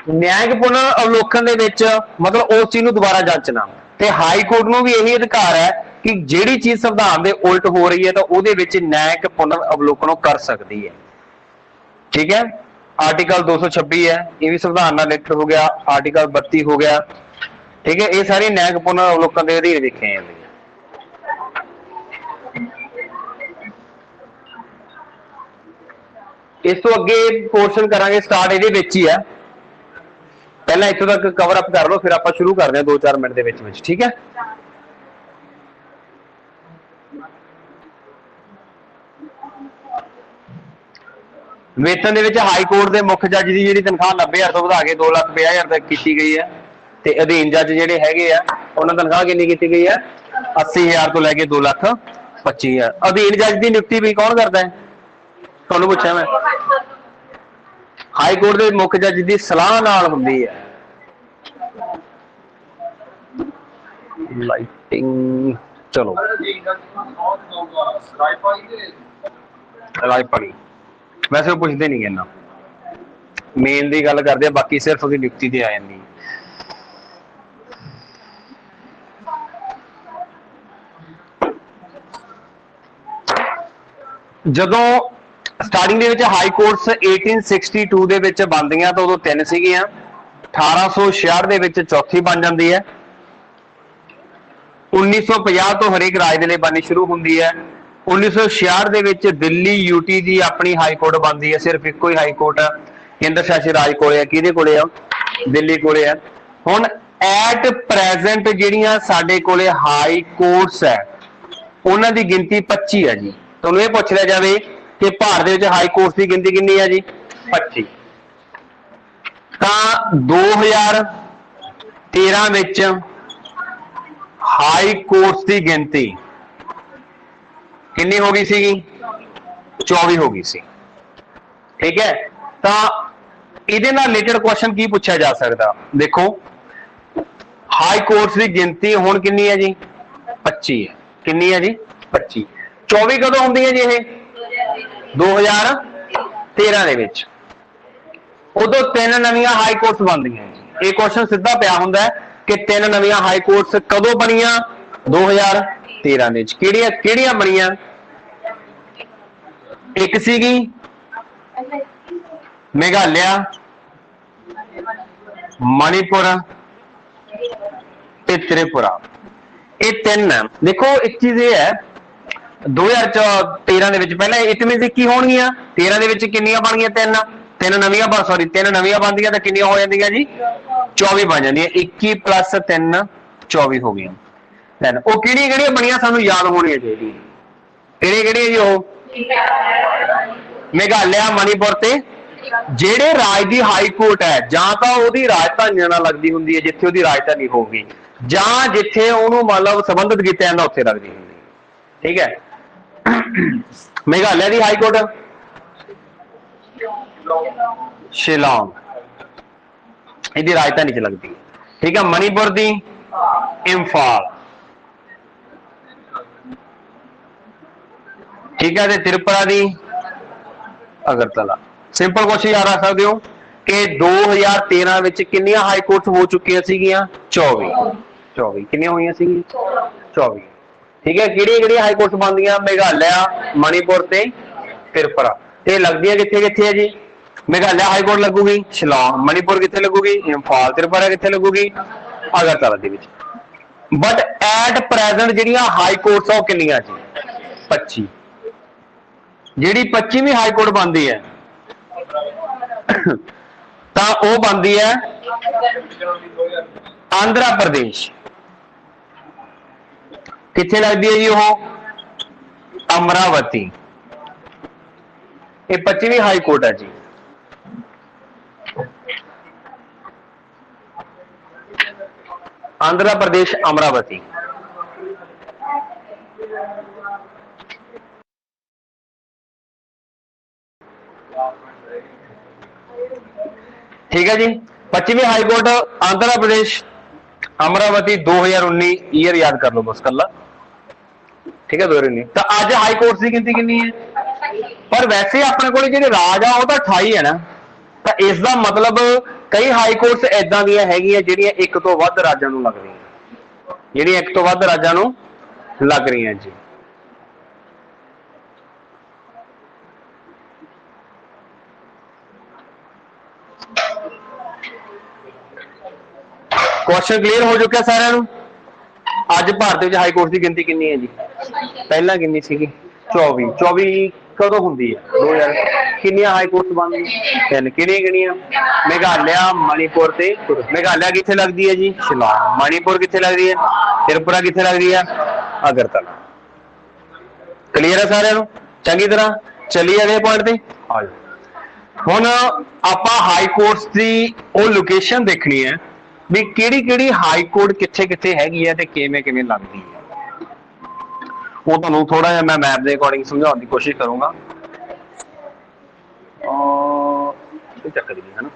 A: ਨਿਆਇਕ ਪੁਨਰ ਅਵਲੋਕਨ ਦੇ ਵਿੱਚ ਮਤਲਬ ਉਸ ਚੀਜ਼ ਨੂੰ ਦੁਬਾਰਾ ਜਾਂਚਣਾ, ਤੇ ਹਾਈ ਕੋਰਟ ਨੂੰ ਵੀ ਇਹੀ ਅਧਿਕਾਰ ਹੈ ਕਿ ਜਿਹੜੀ ਚੀਜ਼ ਸੰਵਿਧਾਨ ਦੇ ਉਲਟ ਹੋ ਰਹੀ ਹੈ ਤਾਂ ਉਹਦੇ ਵਿੱਚ ਨਿਆਇਕ ਪੁਨਰ ਅਵਲੋਕਨ ਉਹ ਕਰ ਸਕਦੀ ਹੈ। ਠੀਕ ਹੈ, ਆਰਟੀਕਲ 226 है, ये भी संविधान ਨਾਲ रिलेटेड हो गया, आर्टिकल 32 हो गया। ठीक है, ये सारी न्यायिक पुनर अवलोकन के अधीन लिखे हैं। इस तो अगे पोर्शन करांगे स्टार्ट ਇਹਦੇ ਵਿੱਚ ਹੀ है, पहला इत्थों तक कवर अप कर लो, फिर आप शुरू करते हैं 2-4 मिनट ਦੇ ਵਿੱਚ। ठीक है, वेतन ਦੇ हाई कोर्ट के मुख्य जज की जी तनख्वाह 90,000 तो बढ़ा के 2,50,000 तक की गई है, तो अधीन जज जोड़े है उन्होंने तनख्वाह कितनी की गई है 80,000 तो लैके 2,25,000। अधीन जज की नियुक्ति भी कौन करता है, तुहानू पूछा मैं। हाई कोर्ट के मुख्य जज की सलाह नाल हुंदी है। लाइटिंग चलो रायपाली वैसे वो पुछते नहीं इन्ना, मेन की गल करते हैं, बाकी सिर्फ उसकी नियुक्ति से आ जाती है। जदों स्टार्टिंग दे विच हाई कोर्ट्स 1862 दे विच बनदियां तो उदों 3 सीगियां, 1866 दे विच चौथी बन जाती है, 1950 तो हरेक राज दे लई बननी शुरू हुंदी है। 1966 ਦੇ ਵਿੱਚ ਦਿੱਲੀ यूटी ਦੀ ਆਪਣੀ ਹਾਈ ਕੋਰਟ ਬਣਦੀ ਹੈ, ਸਿਰਫ ਇੱਕੋ ਹੀ ਹਾਈ ਕੋਰਟ ਕੇਂਦਰ ਸ਼ਾਸਿਤ ਰਾਜ ਕੋਲੇ ਹੈ। ਕਿਹਦੇ ਕੋਲੇ ਆ, ਦਿੱਲੀ ਕੋਲੇ ਹੈ। ਹੁਣ ਐਟ ਪ੍ਰੈਜ਼ੈਂਟ ਜਿਹੜੀਆਂ ਸਾਡੇ ਕੋਲੇ ਹਾਈ ਕੋਰਟਸ ਹੈ ਉਹਨਾਂ ਦੀ ਗਿਣਤੀ 25 ਹੈ ਜੀ। ਤੁਹਾਨੂੰ ਇਹ ਪੁੱਛ ਲਿਆ ਜਾਵੇ ਕਿ ਭਾਰਤ ਦੇ ਵਿੱਚ ਹਾਈ ਕੋਰਟਸ ਦੀ ਗਿਣਤੀ ਕਿੰਨੀ ਹੈ ਜੀ 25, ਤਾਂ 2013 ਵਿੱਚ ਹਾਈ ਕੋਰट्स की गिनती कितनी हो गई सी 24 हो गई सी। ठीक है, तो इहदे नाल रिलेटेड क्वेश्चन की पूछा जा सकता, देखो हाई कोर्ट्स की गिनती हुण कितनी है जी 25 है, कितनी है जी 25। 24 कदों हुंदी है जी ये 2013 दे विच, उदों 3 नवीं हाई कोर्ट्स बनदियां। ये क्वेश्चन सीधा पिया हुंदा है कि 3 नवीं हाई कोर्ट्स कदों बनियां 2013 दे विच। किहड़ियां बनियां, एक सीगी मेघालय, मणिपुर ते त्रिपुरा, ये 3 है। देखो एक चीज ये है 2013 दे विच पहले इट मीन की होणगियां 13 दे विच किन्नियां बन गईयां 3 नवीं सॉरी 3 नवीं बनदियां तां किन्नियां हो जांदियां जी 24 बन जांदियां। 21 + 3 24 हो गईयां। दैन वो किहड़ियां बनियां सानू याद होणियां चाहीदियां, किहड़ियां जी वो मेघालय, मणिपुर ते ਜਿਹੜੇ ਰਾਜ ਦੀ ਹਾਈ ਕੋਰਟ ਹੈ ਜਾਂ ਤਾਂ ਉਹਦੀ ਰਾਜਧਾਨੀ ਨਾਲ ਲੱਗਦੀ ਹੁੰਦੀ ਹੈ ਜਿੱਥੇ ਉਹਦੀ ਰਾਜਧਾਨੀ ਹੋਊਗੀ, ਜਾਂ ਜਿੱਥੇ ਉਹਨੂੰ ਮਤਲਬ ਸੰਬੰਧਿਤ ਕੀਤਾ ਜਾਂਦਾ ਉੱਥੇ ਲੱਗਦੀ ਹੁੰਦੀ ਹੈ। ਠੀਕ ਹੈ, ਮੇਘਾਲय ਦੀ ਹਾਈ ਕੋਰਟ शिलांग, ਇਹਦੀ ਰਾਜਧਾਨੀ ਚ ਲੱਗਦੀ ਹੈ। ਠੀਕ ਹੈ, ਮਣੀਪੁਰ ਦੀ इंफाल। ठीक है, ते त्रिपुरा ਦੀ अगरतला। सिंपल क्वेश्चन याद रख सकते हो कि 2013 ਵਿੱਚ ਕਿੰਨੀਆਂ ਹਾਈ ਕੋਰਟਸ ਹੋ ਚੁੱਕੀਆਂ ਸੀਗੀਆਂ 24 ਕਿੰਨੀਆਂ ਹੋਈਆਂ ਸੀਗੀਆਂ 24। ਠੀਕ ਹੈ, ਕਿਹੜੀਆਂ ਹਾਈ ਕੋਰਟਸ ਬਣਦੀਆਂ ਮੇਘਾਲय, ਮਣੀਪੁਰ ਤੇ त्रिपुरा। ਤੇ ਲੱਗਦੀਆਂ ਕਿੱਥੇ ਹੈ ਜੀ, मेघालय हाई कोर्ट लगूगी शिलांग, मणिपुर कितने लगूगी इंफाल, त्रिपुरा कितने लगूगी अगरतला दे विच। बट एट प्रेजेंट जिहड़ियां हाई कोर्ट्स आ किन्नियां जी 25। जिहड़ी 25वीं हाई कोर्ट बनदी है तां ओह बनदी है आंध्र प्रदेश। कित्थे लगदी है जी ओह अमरावती। ये 25वीं हाई कोर्ट है जी। आंध्र प्रदेश अमरावती। ठीक है जी, 25वीं high court Andhra Pradesh Amravati 2019 year याद कर लो बस कला। ठीक है, 2019। तो अज हाई कोर्ट की गिनती कितनी है, पर वैसे अपने को राज आ 28 है ना, तो इसका मतलब कई हाई कोर्ट्स इदां ਦੀਆਂ ਹੈਗੀਆਂ ਜਿਹੜੀਆਂ ਇੱਕ ਤੋਂ ਵੱਧ ਰਾਜਾਂ ਨੂੰ ਲੱਗ ਰਹੀਆਂ, ਜਿਹੜੀਆਂ ਇੱਕ ਤੋਂ ਵੱਧ ਰਾਜਾਂ ਨੂੰ ਲੱਗ ਰਹੀਆਂ ਜੀ। क्वेश्चन क्लीयर हो चुका सारे नूं? अज भारत में हाई कोर्ट की गिनती कितनी है जी? पहला कितनी सी? 24। 24 कदों होंदी है? 2000। कितनियां हाई कोर्ट बन गई? 3। किहड़ियां? मेघालय, मणिपुर ते मेघालय कित्थे लगदी है जी? शिलांग। मणिपुर कित्थे लगदी है? त्रिपुरा कित्थे लगदी है? अगरतला। क्लीयर है सारे नूं? चंगी तरह चलिए अगले पॉइंट ते आ जाओ। हुण आपां हाई कोर्ट्स दी ओ लोकेशन देखनी है भी किहड़ी हाई कोर्ट कित्थे कित्थे हैगी है ते किवें किवें लगदी है। वो तुहानूं थोड़ा जिहा मैं मैप के अकॉर्डिंग समझाउण की कोशिश करूँगा। चक्कर नहीं है ना।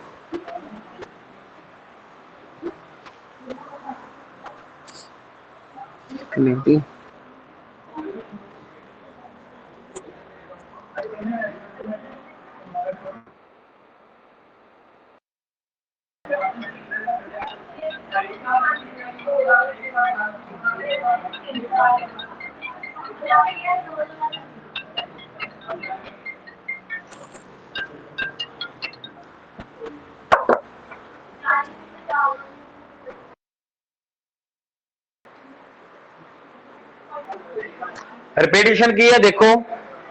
A: रिपीटिशन की है, देखो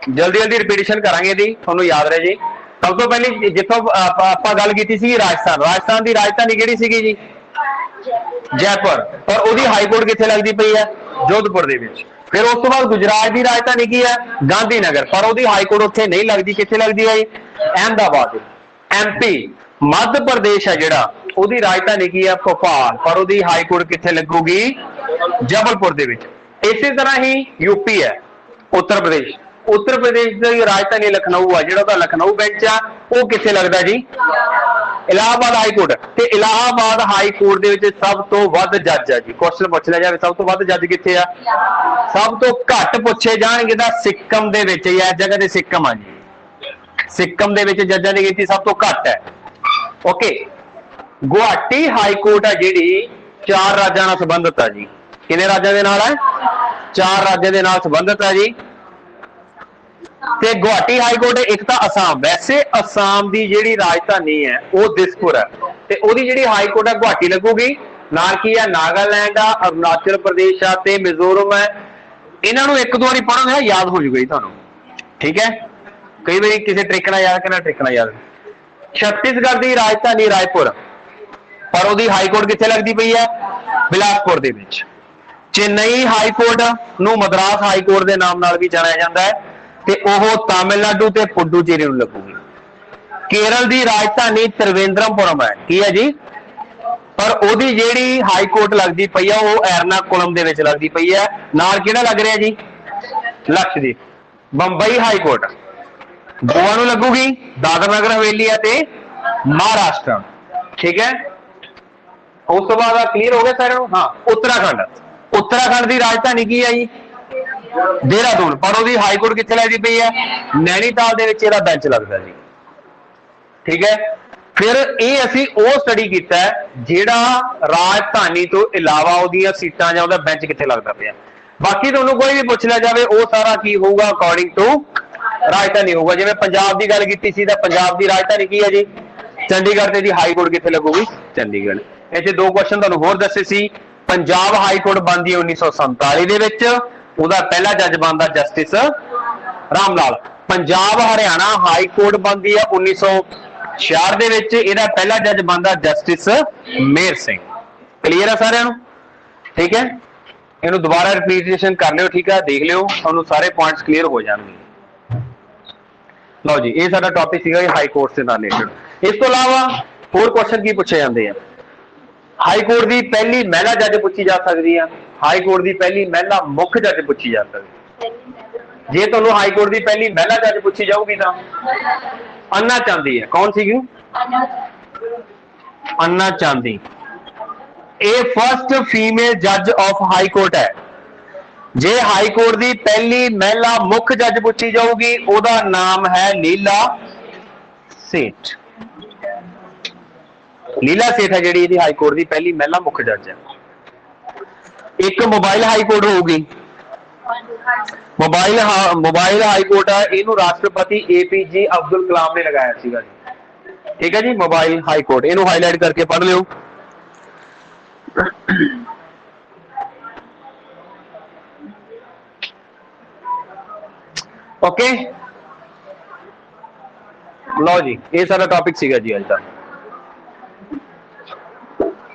A: जल्दी जल्दी रिपीटिशन करांगे दी, तुहानूं याद रहे जी। सब तो पहली जिथों आपां गल कीती सी राजस्थान, राजस्थान की राजधानी किहड़ी सीगी जी? जयपुर। पर उहदी हाई कोर्ट कित्थे लगदी पई है? जोधपुर दे विच। फिर उस तो बाद गुजरात की राजधानी की है? गांधीनगर। पर उहदी हाई कोर्ट उत्थे नहीं लगदी, कित्थे लगदी है? अहमदाबाद। एमपी मध्य प्रदेश है जिहड़ा, उहदी राजधानी की है? भोपाल। पर उहदी हाई कोर्ट कित्थे लगूगी? जबलपुर दे विच। इसी तरह ही यूपी है, उत्तर प्रदेश। उत्तर प्रदेश की राजधानी लखनऊ है, जो लखनऊ बेंच आ वो कित्थे लगदा जी? Allahabad high court. ते इलाहाबाद हाई कोर्ट दे विच सब तो वध जज है जी। क्वेश्चन पूछ लिया जाए सब तो वध जज कित्थे आ? सब तो घट पूछे जाणगे तां सिक्किम दे विच, इस जगह ते सिक्किम आ जी। सिक्किम दे विच जजां दी गिनती सब तो घट है। ओके, गुवाहाटी हाई कोर्ट है जिहड़ी 4 राज्यां नाल संबंधित है जी। कितने राज्यों के नाल है? 4 राज्यों के नाल संबंधित है जी। ते गुवाहाटी हाई कोर्ट एक तो असम, वैसे असम की जिहड़ी राजधानी है वो दिसपुर है, ते ओहदी जिहड़ी हाई कोर्ट है गुवाहाटी लगूगी। नाल की है? नागालैंड आ, अरुणाचल प्रदेश आ ते मिजोरम है। इन्हां नूं एक दो बारी पढ़ोगे ना याद हो जाएगा जी तुहानूं, ठीक है। कई बार किसी ट्रिक नाल याद करना, ट्रिक नाल याद। छत्तीसगढ़ की राजधानी रायपुर, पर ओहदी हाई कोर्ट कित्थे लगदी पई है? बिलासपुर दे विच। चेन्नई हाई कोर्ट नूं मद्रास हाई कोर्ट के नाम नाल भी जानिया जाता है, ते ओह तमिलनाडु ते पुडुचेरी नूं लगूगी। केरल की राजधानी त्रिवेंद्रमपुरम है, की है जी? पर ओहदी जिहड़ी हाई कोर्ट लगदी पई है वो एर्नाकुलम दे विच लगदी पई है। नाल किहड़ा लग रहा जी? लक्षद्वीप। बंबई हाई कोर्ट गोवा नूं लगूगी, दादर नगर हवेली है ते महाराष्ट्र, ठीक है। उस तो बाद क्लीयर हो गया सारे? हाँ, उत्तराखंड। उत्तराखंड की राजधानी की है जी? देहरादून। पर उसकी हाई कोर्ट कित्थे लगदी पई है? नैनीताल दे विच इहदा बेंच लगदा जी, ठीक है। फिर ये असीं वो स्टडी कीता है जिहड़ा राजधानी तो इलावा उहदियां सीटां जां उहदा बेंच कित्थे लगदा पिया। बाकी तुहानूं कोई भी पुछ लिया जाए वो सारा की होगा अकॉर्डिंग टू राजधानी होगा। जिवें पंजाब की गल कीती सी तां पंजाब की राजधानी की है जी? चंडीगढ़। ते दी हाई कोर्ट कित्थे लगूगी? चंडीगढ़। इत्थे 2 क्वेश्चन तुहानूं होर दस्से सी। पंजाब हाई कोर्ट बनदी 1947 दे विच, उहदा पहला जज बनदा justice Ramlal. Punjab Haryana high court बनदी है 1966 दे विच, इहदा पहला जज बनदा जस्टिस मेहर सिंह। क्लीयर है सारिआं नूं? ठीक है, इहनूं दोबारा रिपीटेशन कर लिओ, ठीक है, देख लिओ, तुहानूं सारे पॉइंट्स क्लीयर हो जाणगे। लो जी, ये साडा टॉपिक सीगा हाई कोर्ट से रिलेटेड। इस तो अलावा होर क्वेश्चन की पूछे जाते हैं? हाई कोर्ट की पहली महिला जज पूछी जा सकती है, हाई कोर्ट की पहली महिला मुख्य जज पूछी जा सकती है। जे तुहानूं हाई कोर्ट की पहली महिला जज पूछी जाऊगी तो अन्ना चांदी है। कौन सी? अन्ना चांदी। ए फर्स्ट फीमेल जज ऑफ हाई कोर्ट है। जे हाई कोर्ट की पहली महिला मुख्य जज पूछी जाऊगी ओदा नाम है लीला सेठ। लीला सेठ है जी हाई कोर्ट की पहली महिला मुख्य जज है। एक मोबाइल हाई कोर्ट होगी, मोबाइल हाई कोर्ट है, इनू राष्ट्रपति APJ अब्दुल कलाम ने लगाया सीगा जी। ठीक है जी, मोबाइल हाई कोर्ट, इनू हाईलाइट करके पढ़ लियो। ओके लो जी, ये सारा टॉपिक सीगा जी अज का।